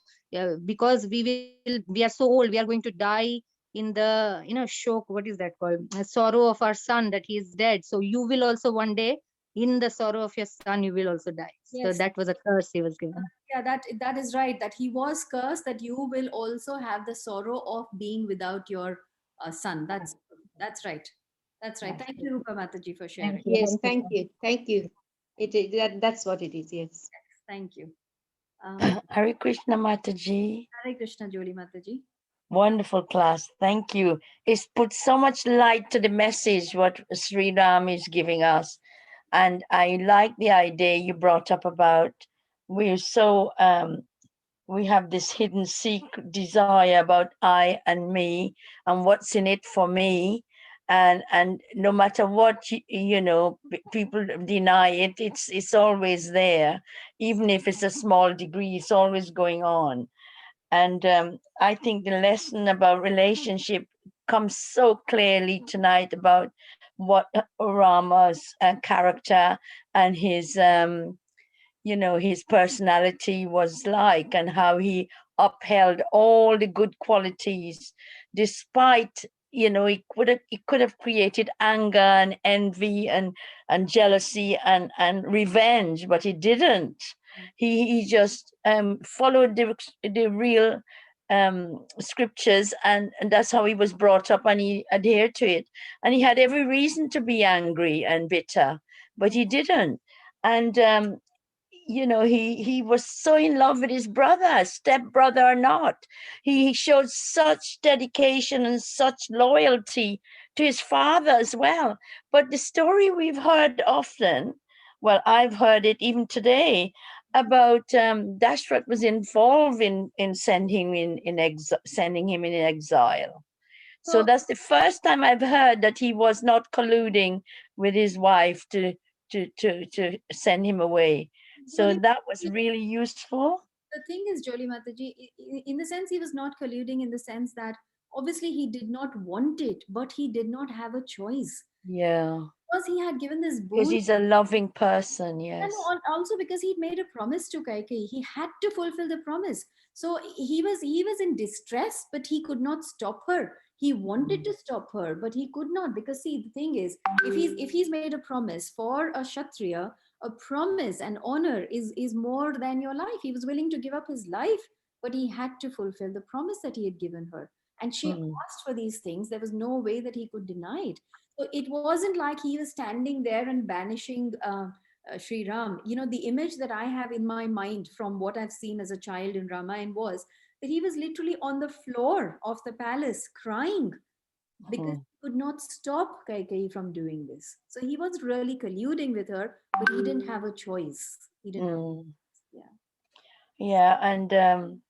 because we are so old, we are going to die in the shock, what is that called, sorrow of our son that he is dead, so you will also one day, in the sorrow of your son, you will also die. So Yes. that was a curse he was given. Yeah, that is right. That he was cursed. That you will also have the sorrow of being without your son. That's right. That's right. Thank you, Rupa Mataji, for Thank sharing. you. Yes, Hare thank Krishna. you. Thank you. That's what it is. Yes. Thank you. Hare Krishna Mataji. Hare Krishna, Joli Mataji. Wonderful class. Thank you. It's put so much light to the message what Sri Ram is giving us. And I like the idea you brought up about we're so we have this hidden secret desire about I and me and what's in it for me. And no matter what people deny it, it's always there, even if it's a small degree, it's always going on. And I think the lesson about relationship comes so clearly tonight about what Rama's character and his personality was like, and how he upheld all the good qualities despite it could have created anger and envy and jealousy and revenge, but he didn't. He just followed the real scriptures, and that's how he was brought up, and he adhered to it. And he had every reason to be angry and bitter, but he didn't. And he was so in love with his brother, step brother or not. He showed such dedication and such loyalty to his father as well. But the story we've heard often, well, I've heard it even today, about Dashrath was involved in sending him in exile. So So that's the first time I've heard that he was not colluding with his wife to send him away. So Joli that was Mataji, really useful. the thing is, Joli Mataji, in the sense he was not colluding, in the sense that obviously he did not want it, but he did not have a choice Yeah, because he had given this because boon. he's a loving person. And Yes. also because he made a promise to Kaikeyi, he had to fulfill the promise. So he was in distress, but he could not stop her. He wanted to stop her, but he could not, because see, the thing is, if he's made a promise for a Kshatriya, a promise and honor is more than your life. He was willing to give up his life, but he had to fulfill the promise that he had given her. And she Mm. asked for these things. There was no way that he could deny it. So it wasn't like he was standing there and banishing Sri Ram. The image that I have in my mind from what I've seen as a child in Ramayana was that he was literally on the floor of the palace crying because Mm. he could not stop Kaikeyi from doing this. So he was really colluding with her, but he didn't have a choice. He didn't have, Mm. yeah. Yeah, and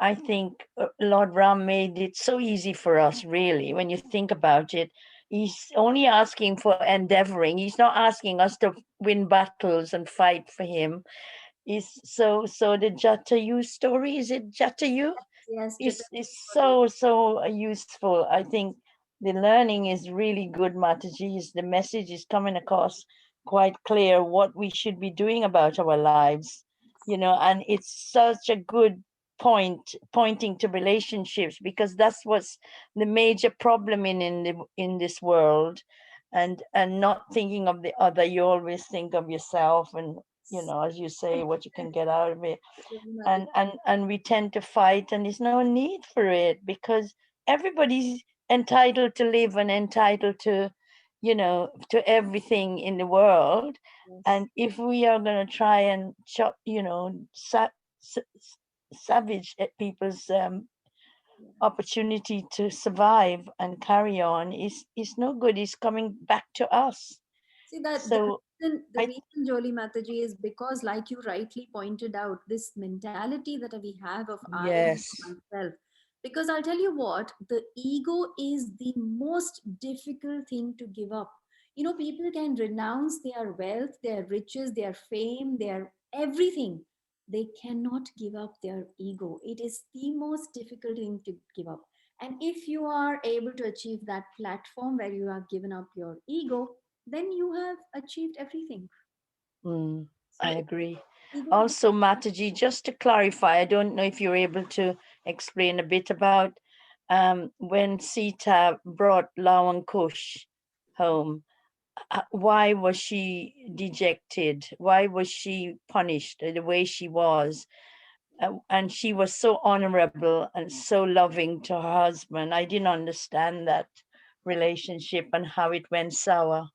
I think Lord Ram made it so easy for us, really, when you think about it. He's only asking for endeavoring. He's not asking us to win battles and fight for him. So the Jatayu story, is it Jatayu? Yes, Is so useful. I think the learning is really good, Mataji. The message is coming across quite clear what we should be doing about our lives, and it's such a good pointing to relationships, because that's what's the major problem in this world, and not thinking of the other. You always think of yourself, and as you say, what you can get out of it, and we tend to fight, and there's no need for it, because everybody's entitled to live and entitled to everything in the world. yes. And if we are going to try and chop, savage at people's opportunity to survive and carry on, is no good. It's coming back to us. See that So the I reason, Jolie Mataji, is because, like you rightly pointed out, this mentality that we have of I and yes. myself. Because I'll tell you what, the ego is the most difficult thing to give up. You know, people can renounce their wealth, their riches, their fame, their everything. They cannot give up their ego. It is the most difficult thing to give up. And if you are able to achieve that platform where you have given up your ego, then you have achieved everything. Mm, So I agree. ego, Also, Mataji, just to clarify, I don't know if you're able to explain a bit about when Sita brought Lawan Kush home. Why was she dejected? Why was she punished the way she was? And she was so honorable and so loving to her husband. I didn't understand that relationship and how it went sour.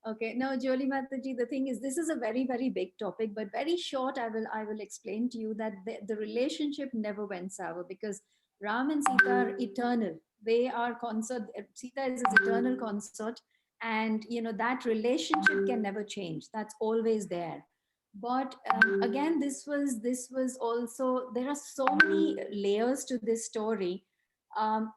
okay. Now, Jolie Mataji, the thing is, this is a very, very big topic, but very short. I will explain to you that the relationship never went sour because Ram and Sita are eternal. They are consort. Sita is his eternal consort, and that relationship can never change. That's always there. But again, this was also, there are so many layers to this story. Um,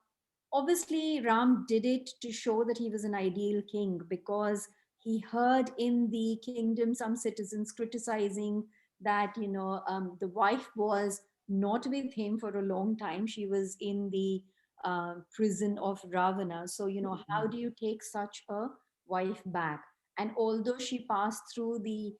Obviously Ram did it to show that he was an ideal king, because he heard in the kingdom some citizens criticizing that the wife was not with him for a long time. She was in the prison of Ravana. So how do you take such a wife back? And although she passed through the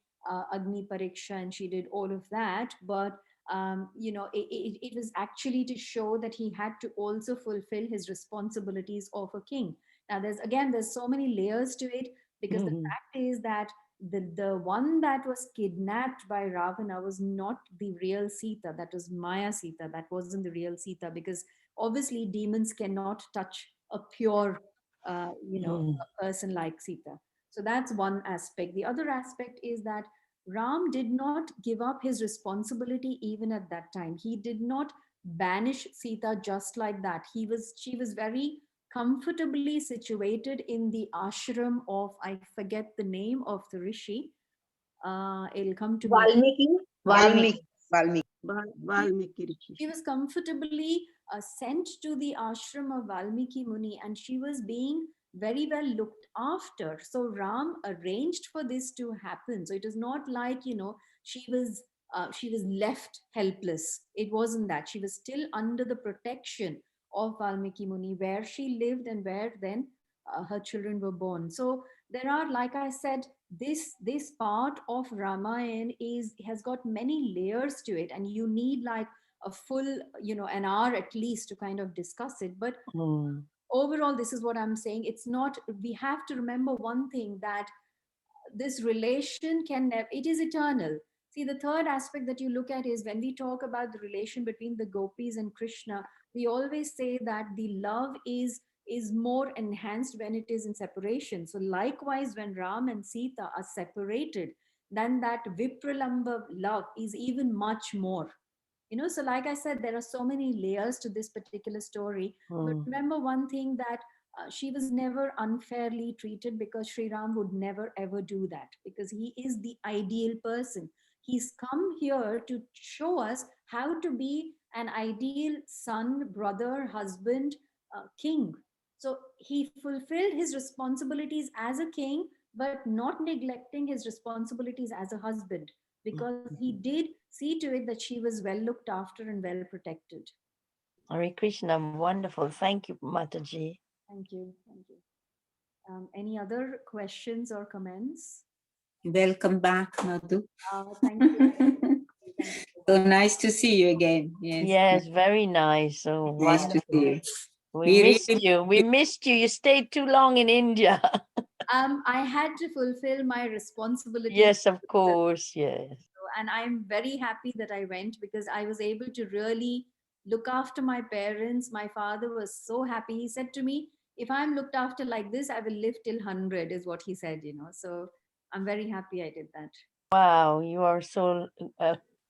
Agni Pariksha and she did all of that, but it was actually to show that he had to also fulfill his responsibilities of a king. Now there's so many layers to it, because the Mhm. fact is that the one that was kidnapped by Ravana was not the real Sita. That was Maya Sita. That wasn't the real Sita, because obviously demons cannot touch a pure Mm. a person like Sita. So that's one aspect. The other aspect is that Ram did not give up his responsibility even at that time. He did not banish Sita just like that. She was very comfortably situated in the ashram of, I forget the name of the rishi. It'll come to me. Valmiki, Valmiki. Valmiki, Valmiki. Valmiki She Rishi. was comfortably sent to the ashram of Valmiki Muni, and she was being very well looked after. So Ram arranged for this to happen. So it is not like, she was left helpless. It wasn't that. She was still under the protection of Valmiki Muni, where she lived and where then her children were born. So there are, like I said, this part of Ramayana is has got many layers to it, and you need like a full an hour at least to kind of discuss it. But Mm. overall, this is what I'm saying. It's not, we have to remember one thing, that this relation can never, it is eternal. See, the third aspect that you look at is when we talk about the relation between the gopis and Krishna, we always say that the love is more enhanced when it is in separation. So likewise, when Ram and Sita are separated, then that vipralamba love is even much more. So like I said, there are so many layers to this particular story. But Mm. remember one thing, that she was never unfairly treated, because Sri Ram would never ever do that, because he is the ideal person. He's come here to show us how to be an ideal son, brother, husband, king. So he fulfilled his responsibilities as a king, but not neglecting his responsibilities as a husband, because he did see to it that she was well looked after and well protected. Hare Krishna, wonderful. Thank you, Mataji. Thank you. Thank you. Any other questions or comments? Welcome back, Madhu. Thank you. Thank you. So nice to see you again. Yes. Yes, very nice. So Nice to see wonderful. you. We missed really you. We missed you. You stayed too long in India. I had to fulfill my responsibilities. Yes, of course. Yes. And I'm very happy that I went, because I was able to really look after my parents. My father was so happy. He said to me, if I'm looked after like this, I will live till 100, is what he said, So I'm very happy I did that. Wow, you are so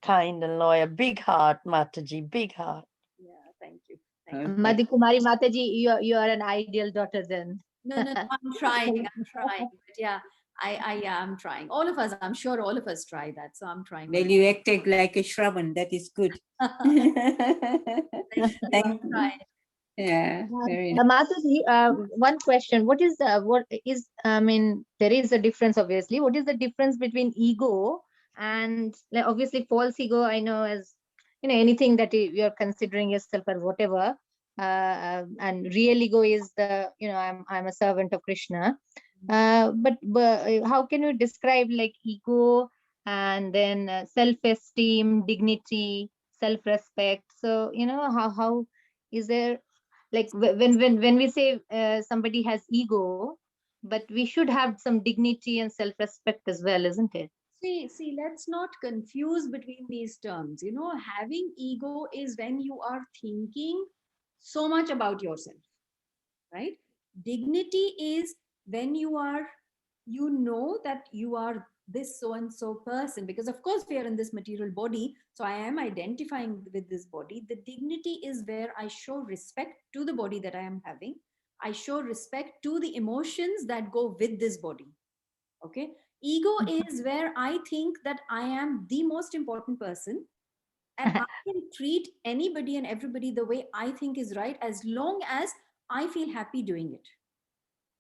kind and loyal. Big heart, Mataji, big heart. Yeah, thank you. Thank you. perfect. Madhu Kumari Mataji, you are an ideal daughter then. No, I'm trying. But yeah, I'm trying. All of us, I'm sure all of us try that. So I'm trying. Well, you acted like a Shravan. That is good. Thank you. Yeah, very nice. Mataji, one question. What is I mean, there is a difference, obviously. What is the difference between ego and, like, obviously false ego? I know, as anything that you're considering yourself or whatever. And real ego is the, I'm a servant of Krishna. But how can you describe, like, ego and then self-esteem, dignity, self-respect? So, how is there, like, when we say somebody has ego, but we should have some dignity and self-respect as well, isn't it? See, let's not confuse between these terms. Having ego is when you are thinking so much about yourself, right? Dignity is when you know that you are this so and so person, because of course we are in this material body, so I am identifying with this body. The dignity is where I show respect to the body that I am having. I show respect to the emotions that go with this body. Okay. Ego is where I think that I am the most important person, and I can treat anybody and everybody the way I think is right, as long as I feel happy doing it.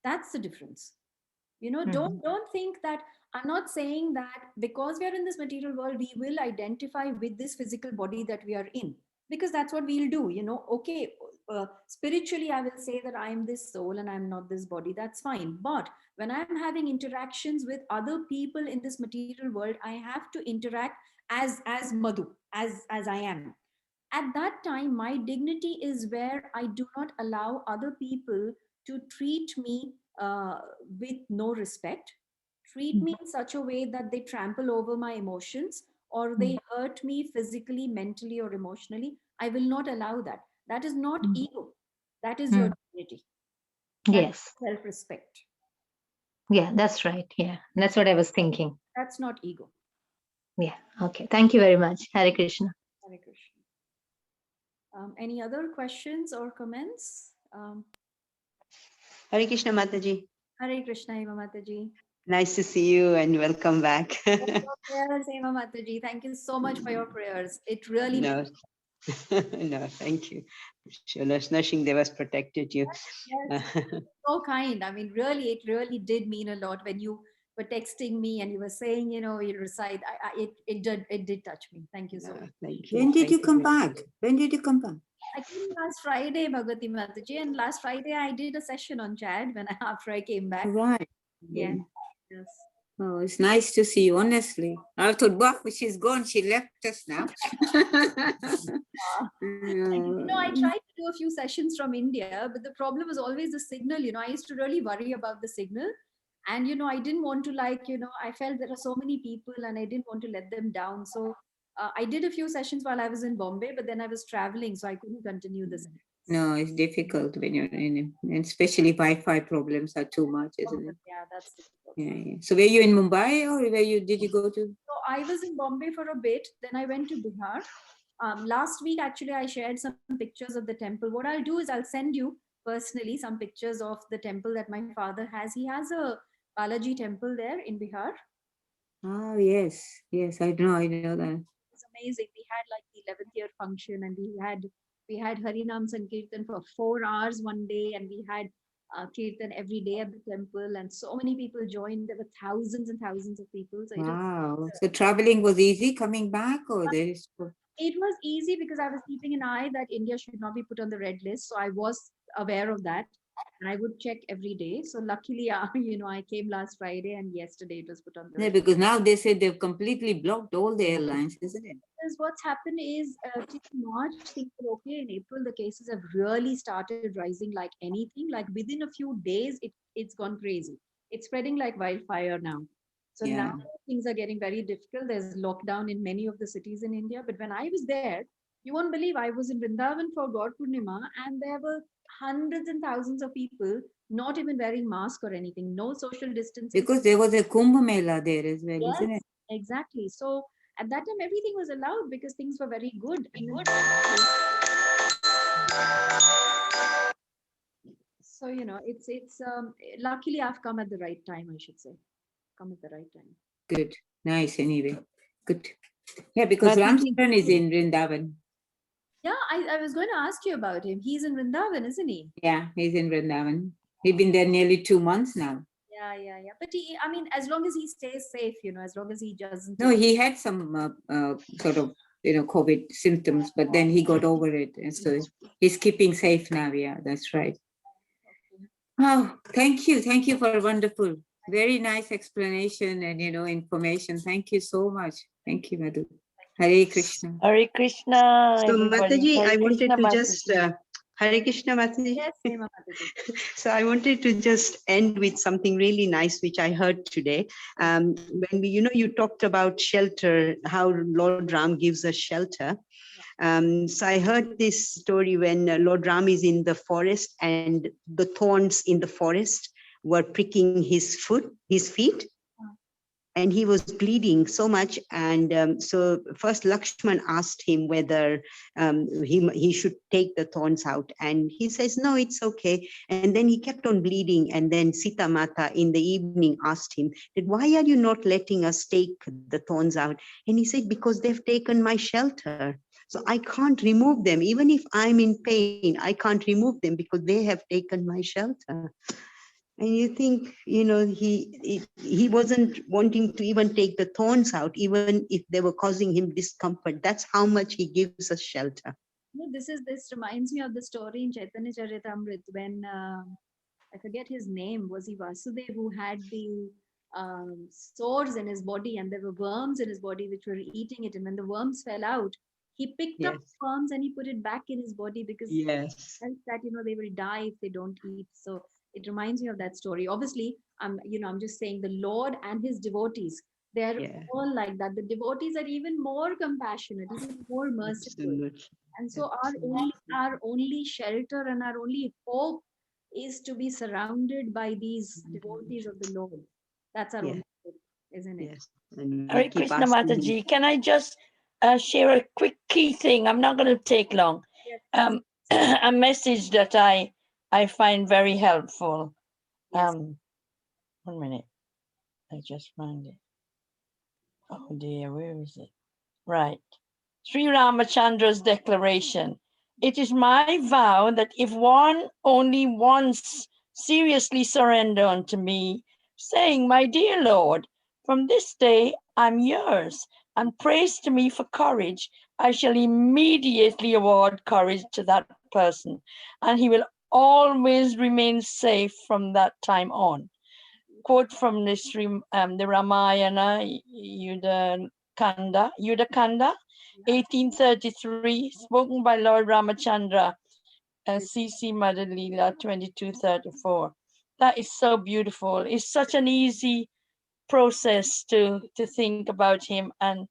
That's the difference. Don't think that, I'm not saying that because we are in this material world we will identify with this physical body that we are in, because that's what we'll do. Okay, spiritually I will say that I am this soul and I'm not this body, that's fine. But when I'm having interactions with other people in this material world, I have to interact as Madhu, as I am. At that time, my dignity is where I do not allow other people to treat me with no respect, treat me in such a way that they trample over my emotions, or they hurt me physically, mentally, or emotionally. I will not allow that. That is not ego. That is your dignity. That's Yes. self-respect. Yeah, that's right. Yeah, that's what I was thinking. That's not ego. Yeah. Okay. Thank you very much. Hare Krishna. Hare Krishna. Any other questions or comments? Hare Krishna Mataji. Hare Krishna, Ema Mataji. Nice to see you and welcome back. Prayers, Ema Mataji. Thank you so much for your prayers. It really No, no, thank you. Sure, Nursing Devas protected you. Yes, so kind. I mean, really, it really did mean a lot when you were texting me and you were saying, you recite. It did touch me. Thank you so much. Thank you. When did Thank you come very much. back? When did you come back? I came last Friday, Bhagwati Mataji, and last Friday I did a session on chat after I came back. Right. Yeah. Yes. Oh, it's nice to see you, honestly. I thought, wow, she's gone. She left us now. I tried to do a few sessions from India, but the problem was always the signal. I used to really worry about the signal. And, I didn't want to, I felt there are so many people and I didn't want to let them down. So I did a few sessions while I was in Bombay, but then I was traveling, so I couldn't continue this. No, it's difficult when you're in, and especially Wi-Fi problems are too much, isn't it? Yeah, that's difficult. Yeah. So were you in Mumbai or did you go to? So I was in Bombay for a bit, then I went to Bihar. Last week, actually, I shared some pictures of the temple. What I'll do is I'll send you personally some pictures of the temple that my father has. He has a Balaji temple there in Bihar. Oh, yes. Yes, I know that. It was amazing. We had like the 11th year function, and we had Harinam Sankirtan for 4 hours one day, and we had Kirtan every day at the temple, and so many people joined. There were thousands and thousands of people. So Wow. So traveling was easy coming back, or there is? it was easy because I was keeping an eye that India should not be put on the red list. So I was aware of that. And I would check every day. So luckily, I came last Friday, and yesterday it was put on the Yeah, red. because now they said they've completely blocked all the airlines, isn't it? Because what's happened is till March things were okay. In April, the cases have really started rising like anything. Like within a few days, it's gone crazy. It's spreading like wildfire now. So now Yeah. things are getting very difficult. There's lockdown in many of the cities in India. But when I was there, you won't believe I was in Vrindavan for God Purnima, and there were hundreds and thousands of people not even wearing mask or anything, no social distancing. Because there was a Kumbh Mela there as well, isn't Yes, it? exactly. So at that time, everything was allowed because things were very good. And then, so it's luckily I've come at the right time, I should say. Come at the right time. Good. Nice anyway. Good. Yeah, because Mataji, Ramcharan is in Vrindavan. Yeah, I was going to ask you about him. He's in Vrindavan, isn't he? Yeah, he's in Vrindavan. He's been there nearly 2 months now. Yeah, yeah, yeah. But I mean, as long as he stays safe, as long as he doesn't. No, he had some sort of, COVID symptoms, but then he got over it. And so he's keeping safe now. Yeah, that's right. Oh, thank you. Thank you for a wonderful, very nice explanation and, information. Thank you so much. Thank you, Madhu. Hare Krishna. Hare Krishna, So everybody. Mataji, Hare I wanted Krishna, to just Mataji. Hare Krishna Mataji. Yes, Hema Mataji. So I wanted to just end with something really nice, which I heard today. When you talked about shelter, how Lord Ram gives us shelter. So I heard this story when Lord Ram is in the forest and the thorns in the forest were pricking his feet, and he was bleeding so much. And so first Lakshman asked him whether he should take the thorns out, and he says no, it's okay. And then he kept on bleeding, and then Sita Mata in the evening asked him that why are you not letting us take the thorns out? And he said, because they've taken my shelter, so I can't remove them. Even if I'm in pain, I can't remove them because they have taken my shelter. And you think, he wasn't wanting to even take the thorns out, even if they were causing him discomfort. That's how much he gives us shelter. No, this reminds me of the story in Chaitanya Charitamrita when I forget his name. Was he Vasudev who had the sores in his body, and there were worms in his body which were eating it. And when the worms fell out, he picked up Yes. worms and he put it back in his body because he Yes. felt that they will die if they don't eat. So it reminds me of that story. Obviously, I'm just saying the Lord and his devotees, they're Yeah. all like that. The devotees are even more compassionate, even more merciful. Absolutely. And so Absolutely. our only shelter and our only hope is to be surrounded by these devotees of the Lord. That's our Yeah. only hope, isn't it? Yes. And we Hare keep Krishna, asking him. Mataji. Can I just share a quick key thing? I'm not going to take long. Yes, A message that I find very helpful. yes. 1 minute. I just found it. Oh dear, where is it? Right. Sri Ramachandra's declaration. It is my vow that if one only once seriously surrender unto me, saying, my dear Lord, from this day I'm yours, and prays to me for courage, I shall immediately award courage to that person, and he will always remain safe from that time on. Quote from the Ramayana, Yudhakanda, 1833, spoken by Lord Ramachandra, C.C. Mother Leela, 2234. That is so beautiful. It's such an easy process to think about him and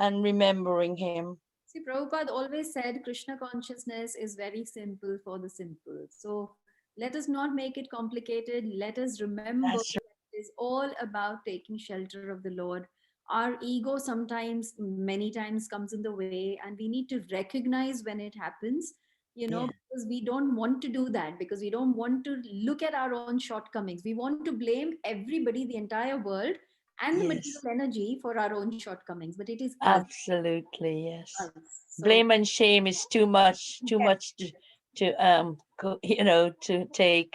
remembering him. See, Prabhupada always said Krishna consciousness is very simple for the simple. So let us not make it complicated. Let us remember That's that it is all about taking shelter of the Lord. Our ego sometimes, many times, comes in the way, and we need to recognize when it happens, Yeah. because we don't want to do that, because we don't want to look at our own shortcomings. We want to blame everybody, the entire world, and the Yes. material energy for our own shortcomings, but it is us. Absolutely, yes. us. So, Blame and shame is too much Yes. to take.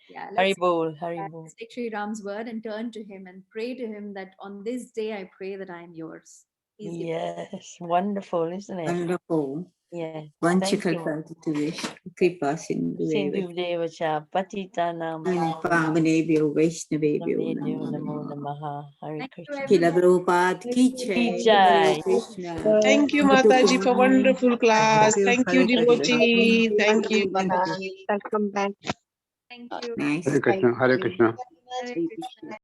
yeah, Haribol, let's Haribol. take Sri Ram's word and turn to him and pray to him that on this day I pray that I am yours. He's the Yes, wonderful, isn't it? Wonderful. Yeah. Vancha Thank you. kalpatu kripa sindhu Sindhu Cha Patitanam Pavanebhyo Vaishnavebhyo Namo Namo Namaha. Hare Thank you, Krishna. Kila everybody. Prabhupada ki jai. Jai. Hare Krishna. Thank you, Mataji, for wonderful class. Thank you, Hare Krishna. devotee. Thank you. Mataji. Welcome back. Thank you. Nice. Hare Krishna. Hare Thank you Krishna. Hare very Krishna. much.